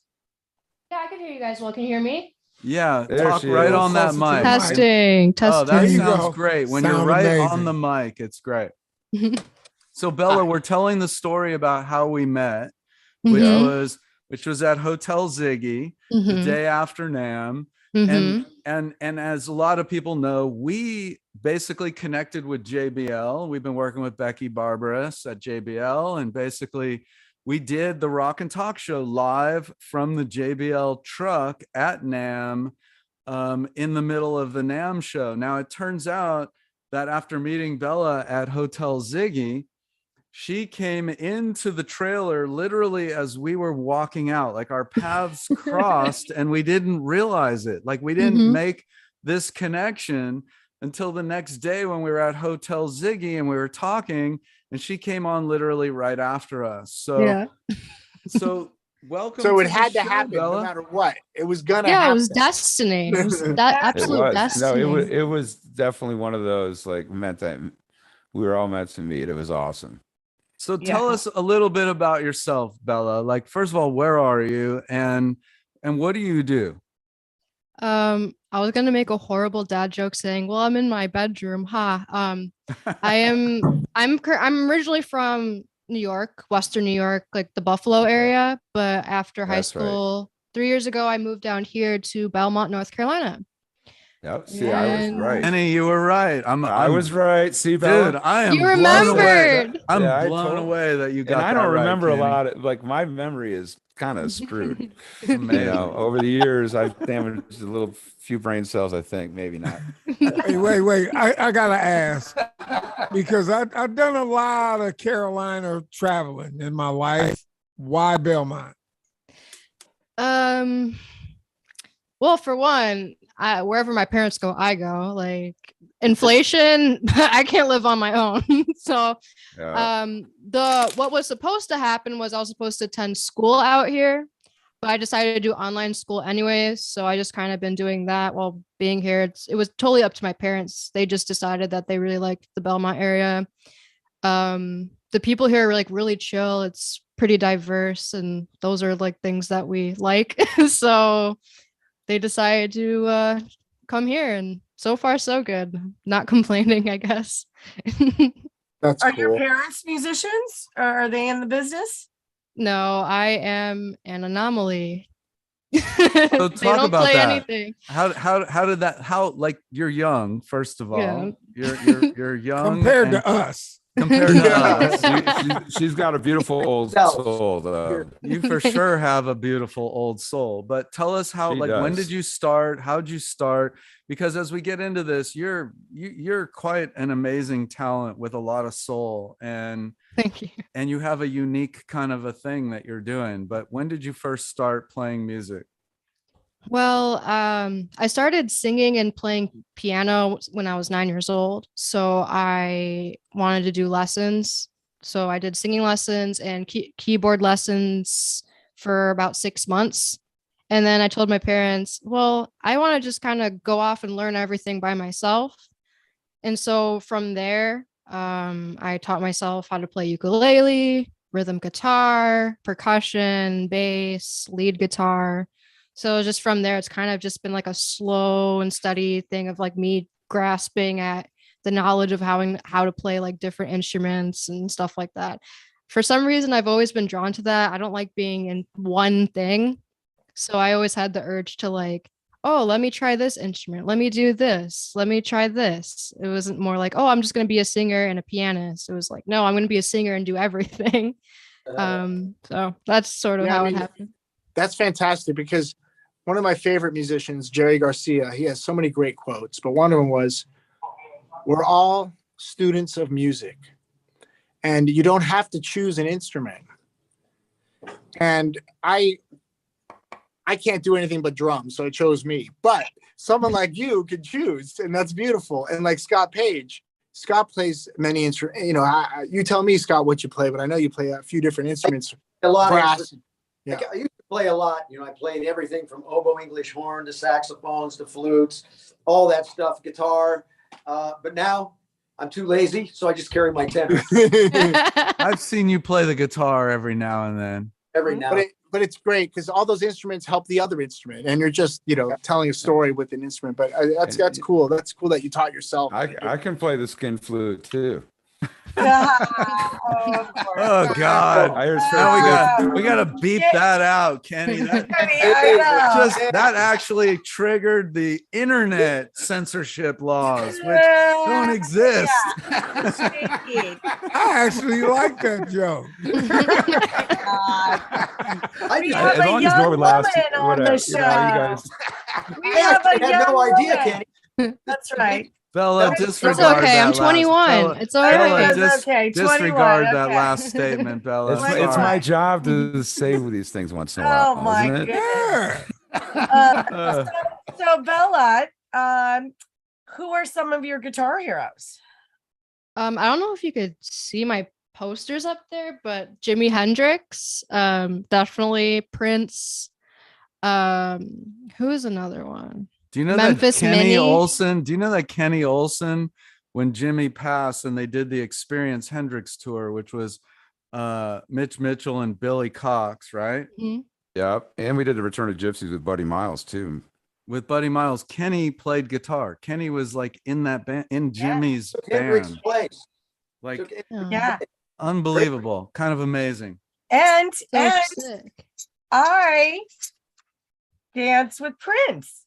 Yeah, I can hear you guys well. Can you hear me? Yeah, There talk she right is. on that Closer to the mic. mic. Testing, Oh, that There you sounds go. great. When you're Sound right on amazing. the mic, it's great. So Bella, we're telling the story about how we met, which Mhm. was at Hotel Ziggy the Mhm. day after NAMM. Mhm. And as a lot of people know, we basically connected with JBL. We've been working with Becky Barbaras at JBL, and basically we did the Rock and Talk Show live from the JBL truck at NAMM in the middle of the NAMM show. Now it turns out that after meeting Bella at Hotel Ziggy, she came into the trailer literally as we were walking out, like our paths crossed and we didn't realize it. Like we didn't Mhm. make this connection until the next day when we were at Hotel Ziggy and we were talking, and she came on literally right after us. So, Yeah. so welcome. So to it the had to show, happen Bella. no matter what. It was gonna Yeah, it happen. was destiny. It was that It absolute was. destiny. No, it was definitely one of those like meant that we were all meant to meet. It was awesome. So tell us a little bit about yourself, Bella. Like, first of all, where are you and what do you do? I was gonna make a horrible dad joke saying, "Well, I'm in my bedroom." I'm originally from New York, Western New York, like the Buffalo area. But after high That's right. school, 3 years ago, I moved down here to Belmont, North Carolina. Yep. See, I was And- right. Annie, you were right. I was right. See, Bella? dude, I am You blown away. remembered. I'm Yeah, I blown told- away that you got And I that don't right, remember a Kenny. lot of like my memory is kind of screwed. It's amazing. Over the years, I've damaged a little few brain cells, I think, maybe not. Hey, wait. I gotta ask because I've done a lot of Carolina traveling in my life. Why Belmont? Well, for one, wherever my parents go, I go. Like inflation, I can't live on my own. So, what was supposed to happen was I was supposed to attend school out here, but I decided to do online school anyways. So I just kind of been doing that while being here. It was totally up to my parents. They just decided that they really liked the Belmont area. The people here are like really chill. It's pretty diverse, and those are like things that we like. So they decided to come here, and so far so good. Not complaining, I guess. That's Are cool. your parents musicians? Or are they in the business? No, I am an anomaly. So They talk don't about play that. anything. How did that? How, like, you're young, first of all. Yeah. You're young Compared and to us. compared to us. She's got a beautiful old Self. soul. Though. You for sure have a beautiful old soul, but tell us how, She like, when does. did you start? How'd you start? Because as we get into this, you're quite an amazing talent with a lot of soul, and Thank you. you have a unique kind of a thing that you're doing. But when did you first start playing music? Well, I started singing and playing piano when I was 9 years old. So I wanted to do lessons. So I did singing lessons and keyboard lessons for about 6 months. And then I told my parents, well, I want to just kind of go off and learn everything by myself. And so from there, I taught myself how to play ukulele, rhythm guitar, percussion, bass, lead guitar. So just from there, it's kind of just been like a slow and steady thing of like me grasping at the knowledge of how to play like different instruments and stuff like that. For some reason, I've always been drawn to that. I don't like being in one thing. So I always had the urge to like, oh, let me try this instrument. Let me do this. Let me try this. It wasn't more like, oh, I'm just going to be a singer and a pianist. It was like, no, I'm going to be a singer and do everything. So that's sort of Yeah, how I it mean, happened. That's fantastic because one of my favorite musicians, Jerry Garcia, he has so many great quotes, but one of them was, we're all students of music and you don't have to choose an instrument. And I can't do anything but drums, so it chose me. But someone like you could choose, and that's beautiful. And like Scott Page, Scott plays many instruments. You know, you tell me, Scott, what you play, but I know you play a few different instruments. A lot of Brass. instruments. Yeah. I used to play a lot. I played everything from oboe, English horn to saxophones to flutes, all that stuff, guitar. But now I'm too lazy, so I just carry my tenor I've seen you play the guitar every now and then. every now. But it's great because all those instruments help the other instrument, and you're just telling a story with an instrument. But that's cool. That's cool that you taught yourself. I can play the skin flute too. Oh God! I heard Now we got to beep that out, Kenny. That actually triggered the internet censorship laws, which don't exist. I actually like that joke. We have a young woman on the show. We have a young woman. That's right. Bella, It's disregard okay. I'm that 21. It's all right. Okay, 21, disregard that okay. last statement, Bella. It's Sorry. my job to say these things once in a while. Oh my isn't it? goodness. So Bella, who are some of your guitar heroes? I don't know if you could see my posters up there, but Jimi Hendrix, definitely Prince. Who is another one? Do you know Memphis that Kenny Minnie? Olsen? Do you know that Kenny Olsen, when Jimmy passed and they did the Experience Hendrix tour, which was Mitch Mitchell and Billy Cox, right? Mm-hmm. Yeah, and we did the Return of Gypsies with Buddy Miles too. With Buddy Miles, Kenny played guitar. Kenny was like in that band, in Jimmy's Hendrix band. place. Like Yeah. unbelievable, kind of amazing. And So sick. I dance with Prince.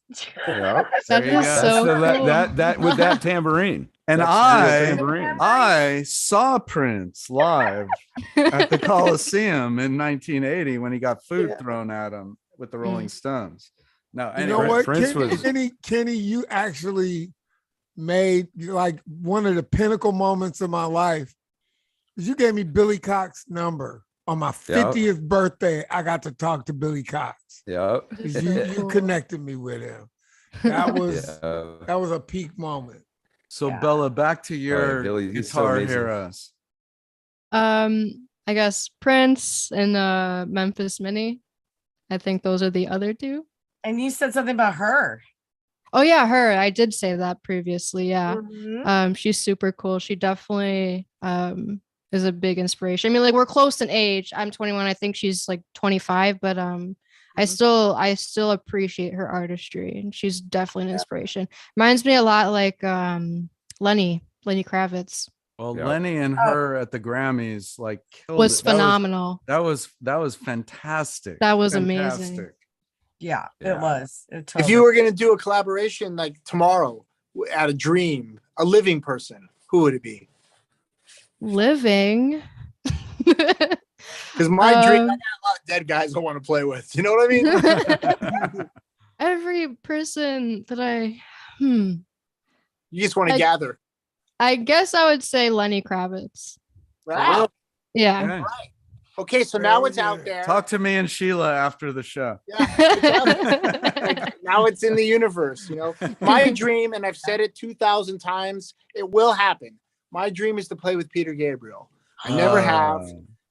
Yeah, That There you is go. so cool. that with that tambourine. And That's the real tambourine. I saw Prince live at the Coliseum in 1980 when he got food thrown at him with the Rolling Stones. No, You anyway, know what, Prince was- Kenny, you actually made like one of the pinnacle moments of my life. You gave me Billy Cox's number on my 50th birthday. I got to talk to Billy Cox. Yeah. You connected me with him. That was Yeah. that was a peak moment. so Yeah. Bella, back to your Billy, he's so guitar amazing. heroes. I guess Prince and Memphis Minnie. I think those are the other two. And you said something about her. Oh yeah, her. I did say that previously. Yeah. Mhm. She's super cool. She definitely is a big inspiration. I mean, like we're close in age. I'm 21. I think she's like 25, but I still appreciate her artistry, and she's definitely an inspiration. Reminds me a lot like Lenny Kravitz. Well, Yeah. Lenny and her at the Grammys like killed Was it. phenomenal. That was fantastic. That was amazing. Fantastic. Yeah, Yeah. it was. It If totally- you were going to do a collaboration like tomorrow at a dream, a living person, who would it be? Living. Because my dream, I Um, got a lot of dead guys I want to play with. You know what I mean? Every person that You just want to gather. I guess I would say Lenny Kravitz. Right? Yeah. Okay. Okay, so now it's out there. Talk to me and Sheila after the show. Yeah, it's out there. Like, now it's in the universe. My dream, and I've said it 2,000 times, it will happen. My dream is to play with Peter Gabriel. I never have,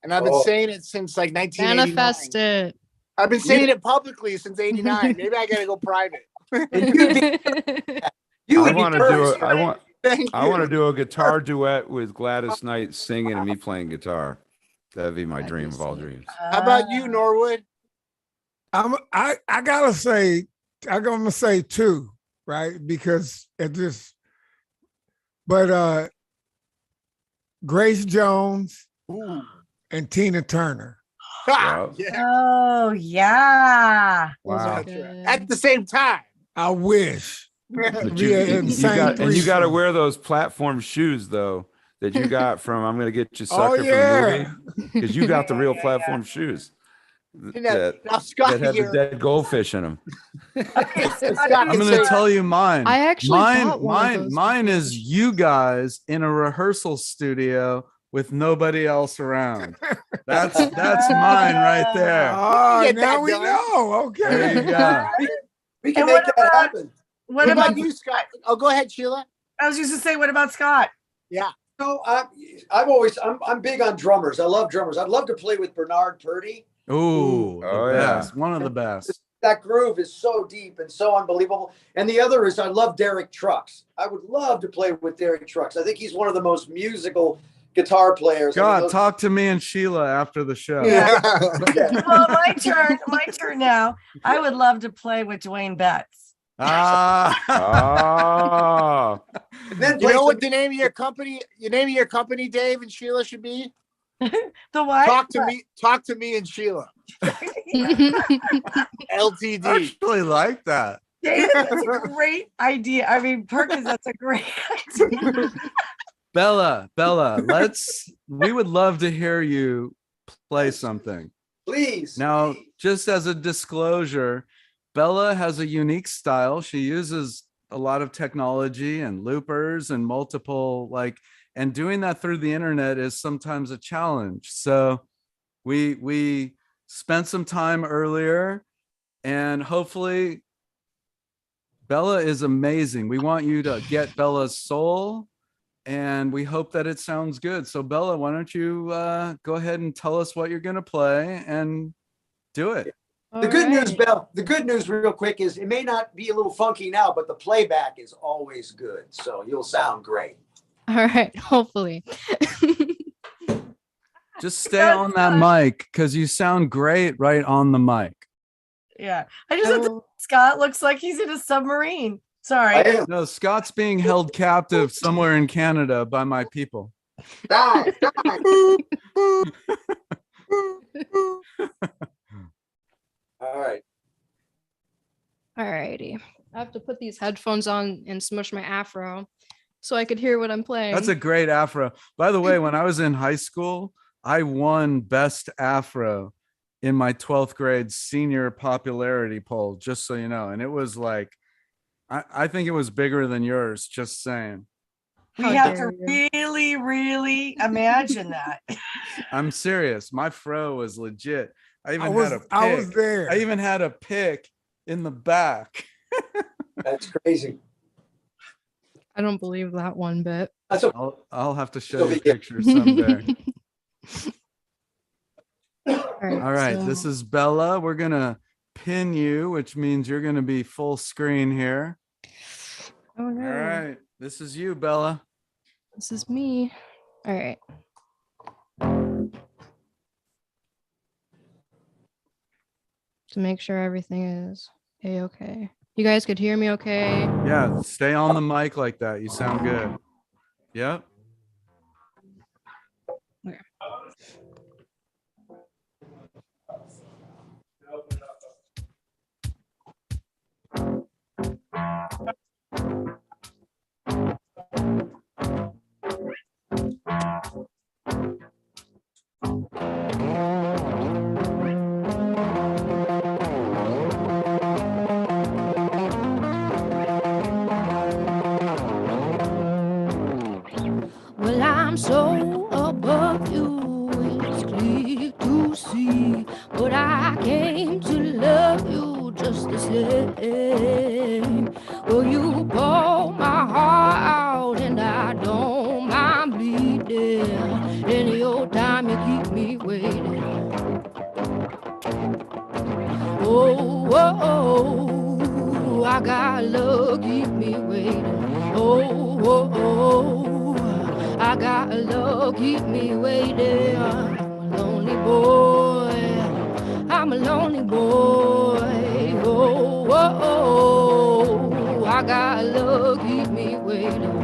and I've been saying it since like 1989. Manifest it. I've been saying it publicly since '89. Maybe I gotta go private. You I would be want to do perfect. it. Thank I you. want to do a guitar duet with Gladys Knight singing and me playing guitar. That'd be my dream of all dreams. How about you, Norwood? I gotta say, I'm gonna say two, right? Because it just, but Grace Jones Ooh. and Tina Turner. Ha! Yeah. Yeah. Oh yeah. Wow. At the same time. I wish. But Yeah, you insane got to threesome. wear those platform shoes though that you got from I'm gonna get you Oh sucker yeah. from the movie because you got the real platform shoes that, Now, Scott that had the here. dead goldfish in them. Okay, so Scott I'm can going to say- tell you mine. I actually bought one of those mine before. is you guys in a rehearsal studio with nobody else around. That's mine right there. Oh, get now that we done. know. There you Okay. go. We can And make what that about- happen. What What about about you, Scott? Oh, go ahead, Sheila. I was just to say, what about Scott? No, I'm big on drummers. I love drummers. I'd love to play with Bernard Purdy. Ooh, the Oh, yeah. best. One of the best. that groove is so deep and so unbelievable. And the other is I love Derek Trucks. I would love to play with Derek Trucks. I think he's one of the most musical guitar players. God, talk to me and Sheila after the show. Yeah. Yeah. Well, my turn now. I would love to play with Dwayne Betts. Ah. Ah. And then You play know what some- the name of your company, Dave and Sheila, should be? The what? Talk to me and Sheila. LTD. I actually like that. David, that's a great idea. I mean, Perkins, that's a great idea. Bella, we would love to hear you play something. Please. Now, just as a disclosure, Bella has a unique style. She uses a lot of technology and loopers and multiple and doing that through the internet is sometimes a challenge. So we spent some time earlier, and hopefully Bella is amazing. We want you to get Bella's soul, and we hope that it sounds good. So Bella, why don't you go ahead and tell us what you're going to play and do it. The good news, Belle, the good news real quick is it may not be a little funky now, but the playback is always good. So you'll sound great. All right, hopefully. Just stay on that mic because you sound great right on the mic. Yeah. I just have to, Scott looks like he's in a submarine. Sorry. No, Scott's being held captive somewhere in Canada by my people. Die. All right. All righty. I have to put these headphones on and smush my afro so I could hear what I'm playing. That's a great afro. By the way, when I was in high school, I won best afro in my 12th grade senior popularity poll, just so you know. And it was like, I think it was bigger than yours, just saying. We How have dare to you. really, really imagine that. I'm serious. My fro was legit. I I was pick. there. I even had a pick in the back. That's crazy. I don't believe that one bit. That's okay. I'll have to show It'll you be good. pictures someday. All Right, this is Bella. We're gonna pin you, which means you're gonna be full screen here. Oh All no. right, this is you, Bella. This is me. All right. To make sure everything is a-okay. You guys could hear me okay? Yeah, stay on the mic like that. You sound good. Yep. Okay. Well, I'm so above you, it's clear to see. But I came to love you just the same. Well, you pour my heart out, and I don't mind bleeding. Any old time you keep me waiting. Oh, oh, oh, I got love, keep me waiting. Oh, oh, oh, I got love, keep me waiting. I'm a lonely boy. I'm a lonely boy. Oh, oh, oh, I got love, keep me waiting.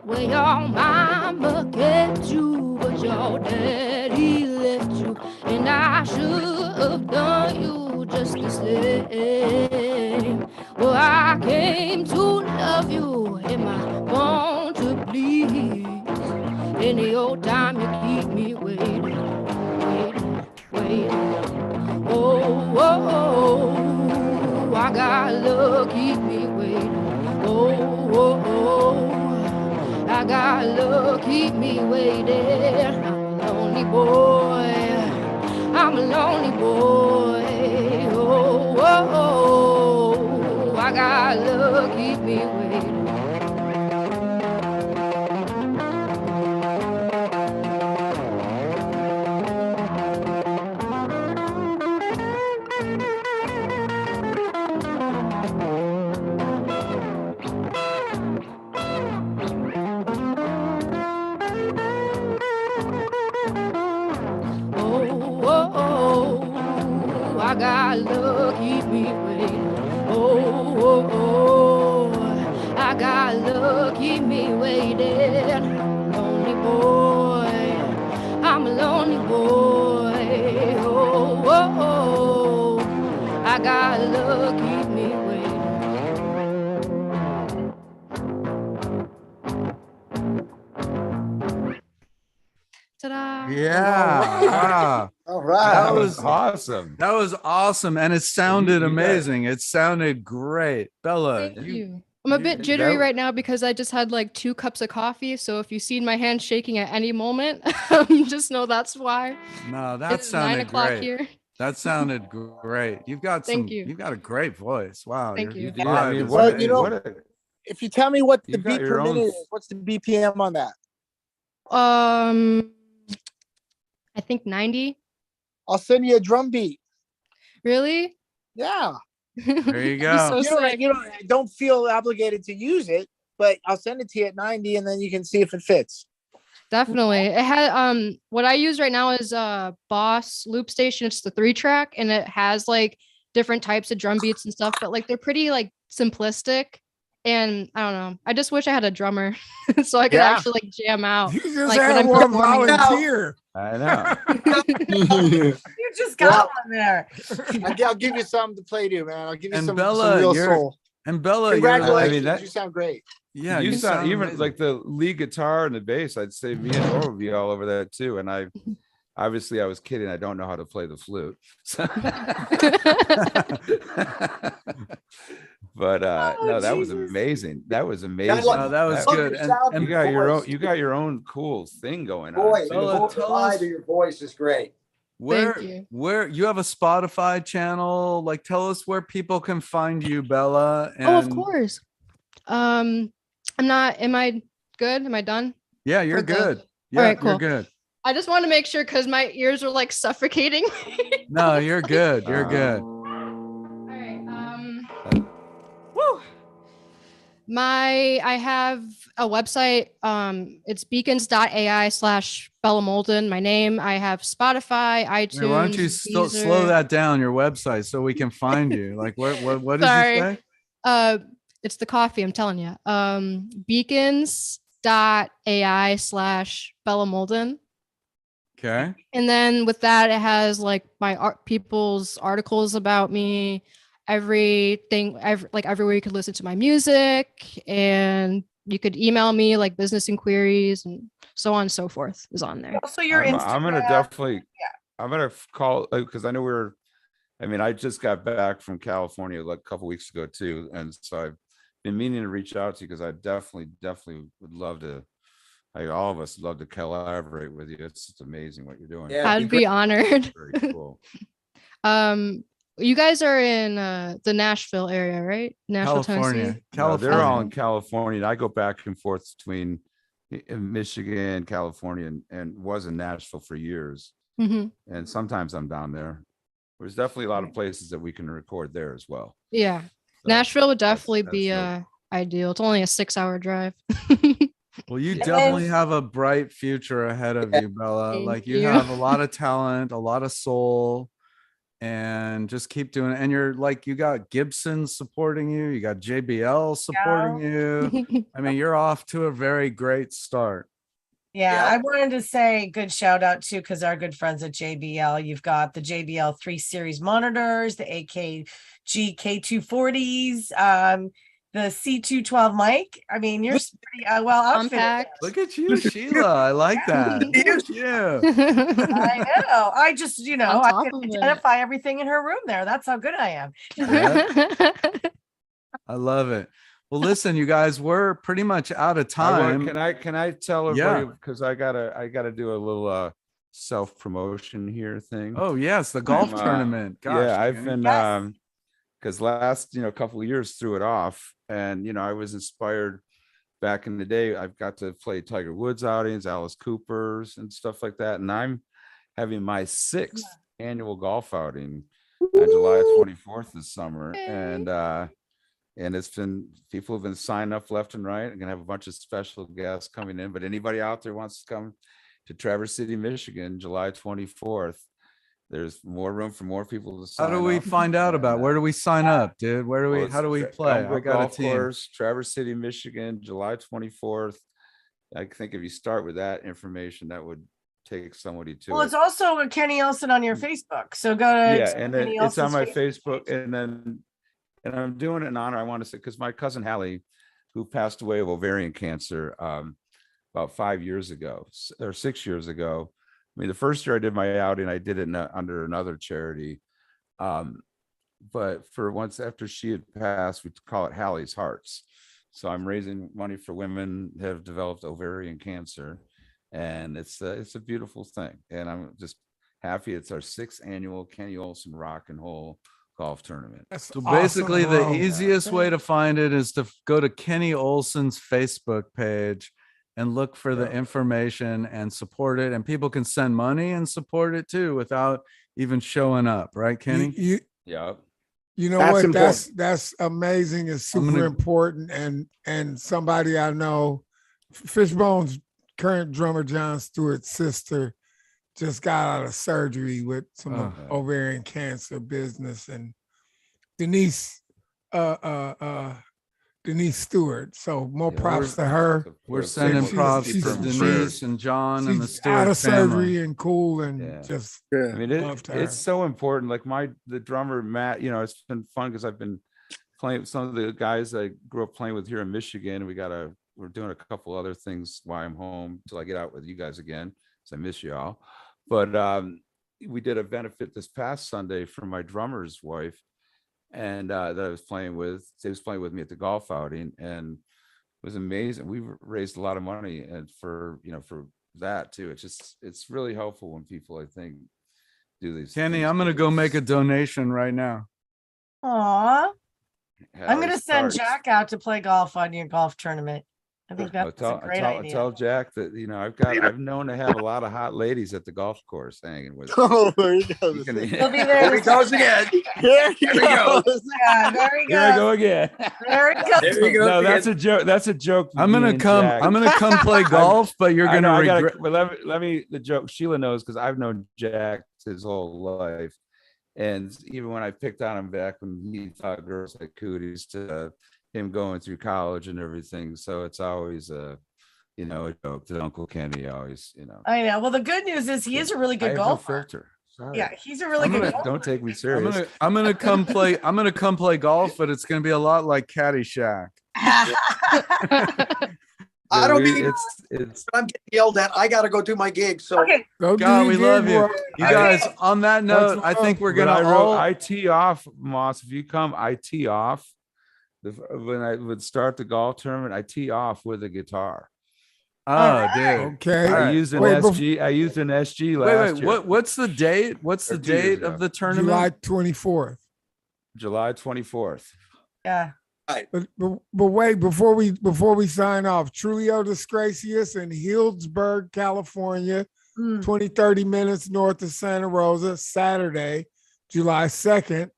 Well, your mama kept you, but your daddy left you. And I should have done you just the same. Well, I came to love you, am I born to please? Any old time you keep me waiting, waiting, waiting. Oh, oh, oh, I got love, keep me waiting. Oh, oh, oh, I got love, keep me waiting. I'm a lonely boy. I'm a lonely boy. Oh, oh, oh, I got love, keep me waiting. luck, keep me waiting. Lonely boy, I'm a lonely boy. Oh, oh, oh. I got luck, keep me waiting. Ta-da! Yeah. Wow. All That right. was awesome. That was awesome. And it sounded you got- amazing. It sounded great. Bella, Thank you. I'm a bit that jittery w- right now because I just had like 2 cups of coffee. So if you see my hand shaking at any moment, just know that's why. no, that It's 9 sounded o'clock great. here. That sounded great. You've got Thank you. You've got a great voice. Wow. Thank your you. did. I vibe mean, is what, Well, you know- what a, If you tell me what the You got beat your per own minute f- is, what's the BPM on that? I think 90. I'll send you a drum beat. Really? Yeah. There you Be go. so You don't, sick. I don't feel obligated to use it, but I'll send it to you at 90 and then you can see if it fits. Definitely. It had what I use right now is Boss Loop Station. It's the 3-track and it has like different types of drum beats and stuff, but like they're pretty like simplistic. And I don't know. I just wish I had a drummer so I could Yeah. actually like jam out. You just Like, when had I'm one performing. volunteer. I know. You just got Well- one there. I'll give you something to play to, man. I'll give you And some Bella, real you're- soul. And Bella, you're Congratulations. like, that- You sound great. yeah, you sound even amazing. like the lead guitar and the bass. I'd say me and Nora would be all over that too. And I obviously I was kidding. I don't know how to play the flute. So- but no, that was Jesus. amazing. That was amazing. No, that was Love good. your And, sound, and You got your own. voice. You got your own cool thing going on. Boy, too. Bella, the tell vibe us- of your voice is great. where you. where you have a Spotify channel? Like, tell us where people can find you, Bella. And Oh, of course. I'm not. Am I good? Am I done? Yeah, you're For the- good. Yeah, right, you're cool. good. I just want to make sure because my ears are like suffocating. No, you're good. You're good. All right. Woo. I have a website. It's beacons.ai/Bella Molden. My name. I have Spotify, iTunes. Hey, why don't you slow Deezer. that down, your website, so we can find you? Like, what did Sorry. you say? It's the coffee. I'm telling you. Beacons.ai/Bella Molden. Okay. And then with that, it has like my people's articles about me, everything, everywhere you could listen to my music, and you could email me like business inquiries and so on and so forth is on there. Also, your I'm Instagram. gonna definitely. I'm gonna call because I know I mean, I just got back from California like a couple weeks ago too, and so I've been meaning to reach out to you because I definitely would love to. All of us love to collaborate with you. It's just amazing what you're doing. Yeah. I'd be honored. Very cool. You guys are in the Nashville area, right? Nashville, California. Tennessee. No, they're all in California. I go back and forth between Michigan, California, and was in Nashville for years. Mhm. And sometimes I'm down there. There's definitely a lot of places that we can record there as well. Yeah. So Nashville would that's- definitely that's be real. ideal. It's only a 6-hour drive. Well, you And definitely then- have a bright future ahead of you, Bella. Thank Like, you you. have a lot of talent, a lot of soul, and just keep doing it. And you're like, you got Gibson supporting you, you got JBL supporting you. I mean, you're off to a very great start. Yeah, Yeah. I wanted to say good shout out too, because our good friends at JBL, you've got the JBL 3 series monitors, the AKG K240s, the C212 mic. I mean, you're pretty well outfitted. Compact. Look at you, Sheila. I like that. Look at you. I know. I just, On I top can of it. identify everything in her room there. That's how good I am. I love it. Well, listen, you guys, we're pretty much out of time. Can I tell Yeah. everybody because I gotta do a little self promotion here thing. Oh, yes, the golf I'm, tournament. Gosh, yeah, I've Kenny. been Yes. because last couple of years threw it off, and I was inspired back in the day. I've got to play Tiger Woods outings, Alice Cooper's, and stuff like that, and I'm having my 6th annual golf outing on July 24th this summer, and it's been people have been signing up left and right. I'm gonna have a bunch of special guests coming in, but anybody out there wants to come to Traverse City, Michigan, July 24th. there's more room for more people to How sign do we up. find out about? And, Where do we sign up, dude? Where do we? well, How do we it's play? I Elmbrook got a Golf team. Course, Traverse City, Michigan, July 24th. I think if you start with that information, that would take somebody to Well, it. it's also with Kenny Olson on your Facebook. So go to Yeah, and then Kenny it's on Olson's my Facebook. Facebook, and I'm doing it in honor. I want to say, because my cousin Hallie, who passed away of ovarian cancer about 5 years ago or 6 years ago. I mean, the first year I did my outing, I did it under another charity. But for once after she had passed, we call it Hallie's Hearts. So I'm raising money for women that have developed ovarian cancer. And it's a beautiful thing. And I'm just happy it's our 6th annual Kenny Olson Rock and Roll Golf Tournament. That's So awesome, basically, the bro. easiest way to find it is to go to Kenny Olson's Facebook page and look for the information and support it. And people can send money and support it too without even showing up, right, Kenny? Yeah. You know That's what? important. That's amazing. It's I'm super gonna- important. And somebody I know, Fishbone's current drummer John Stewart's sister just got out of surgery with some Oh. ovarian cancer business, and Denise Stewart. So more Yeah, props to her. We're She's- sending she's- props she's- to Denise and John and the She's out Stewart of surgery family. and cool and Yeah. just I mean, love to her. it's so important. Like the drummer, Matt, it's been fun because I've been playing with some of the guys I grew up playing with here in Michigan. We're doing a couple other things while I'm home till I get out with you guys again. So I miss y'all. But we did a benefit this past Sunday for my drummer's wife, and that I was playing with. She was playing with me at the golf outing, and it was amazing. We raised a lot of money, and for that too. It's really helpful when people, I think, do these. Kenny, things I'm gonna because go make a donation right now. Aw, I'm Hallie gonna send starts. Jack out to play golf on your golf tournament. I think I'll that's a great idea. tell Jack that I've known to have a lot of hot ladies at the golf course hanging with. Oh, there you go. You can- He'll be there. Here he goes again. There you go. Yeah, there he Here I goes. go again. There he goes. There he goes No, again. that's a joke. That's a joke. I'm gonna come play golf, but you're I know, gonna I gotta- regret. but let me the joke. Sheila knows because I've known Jack his whole life, and even when I picked on him back when he thought girls like cooties, to him going through college and everything. So it's always a joke that Uncle Kenny always. I know. Well, the good news is he is a really I good have no golfer. filter. Sorry. Yeah, he's a really good golfer. Don't take me serious. I'm gonna come play. I'm gonna come play golf, but it's gonna be a lot like Caddyshack. I don't We- mean it's I'm getting yelled at. I gotta go do my gig. So Okay. Go do God, your we gig, love you. bro. You guys, on that note, I love. think we're But gonna I wrote, all. I tee off, Moss. If you come, I tee off. When I would start the golf tournament, I tee off with a guitar. Oh, dude. Okay. I used an Wait, SG. I used an SG last Wait, year. what's the date? What's Or the 2 years date ago. of the tournament? July 24th. July 24th. Yeah. But wait, before we sign off, Trulio Disgracious in Healdsburg, California, Mm. 30 minutes north of Santa Rosa, Saturday, July 2nd.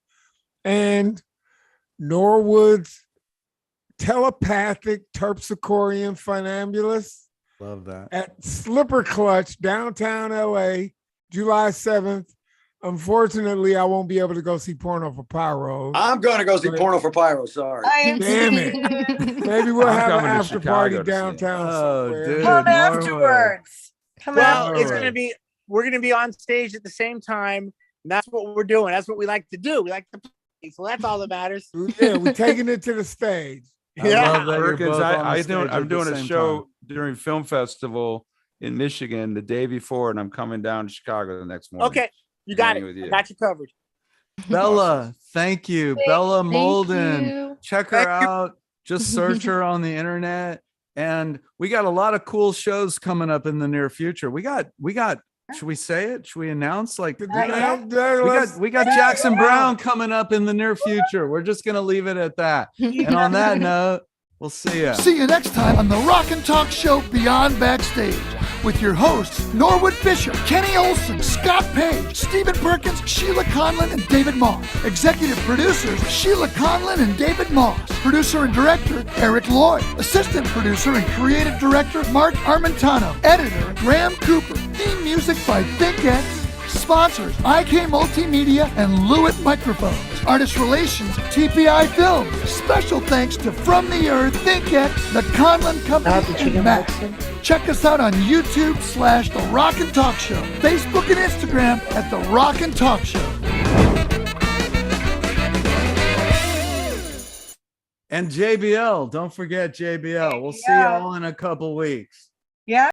And Norwood's Telepathic Terpsichorean Funambulist Love that. at Slipper Clutch, downtown LA, July 7th. Unfortunately, I won't be able to go see Porno for Pyros. I'm gonna go see Porno for Pyro. Sorry. I am Damn it. Maybe we'll I'm have an coming to after Chicago party to see it. downtown Oh, somewhere. dude. Come Norwood. afterwards. Come Well, afterwards. it's gonna be we're gonna be on stage at the same time. And that's what we're doing. That's what we like to do. We like to play. So that's all that matters. Yeah, we're taking it to the stage. I love that you're Perkins, both on the I'm stage at doing the a same show time. during Film Festival in Michigan the day before, and I'm coming down to Chicago the next morning. Okay, you got Hanging it. with you. I got you covered. Bella, thank you. Bella Thank Molden. you. Check her out. Just search her on the internet. And we got a lot of cool shows coming up in the near future. We got, should we say it? Should we announce? Like, we got Jackson Brown coming up in the near future. We're just gonna leave it at that. And on that note, we'll see ya. See you next time on the Rock and Talk Show Beyond Backstage with your hosts Norwood Fisher, Kenny Olson, Scott Page, Stephen Perkins, Sheila Conlon, and David Moss. Executive producers Sheila Conlon and David Moss. Producer and director Eric Lloyd. Assistant producer and creative director Mark Armentano. Editor Graham Cooper. Theme music by ThinkX. Sponsors, IK Multimedia and Lewitt Microphones. Artist Relations, TPI Films. Special thanks to From the Earth, ThinkX, The Conlon Company, and Matt. Check us out on YouTube/The Rock and Talk Show, Facebook and Instagram at The Rock and Talk Show. And JBL, don't forget JBL. We'll see Yeah. y'all in a couple weeks.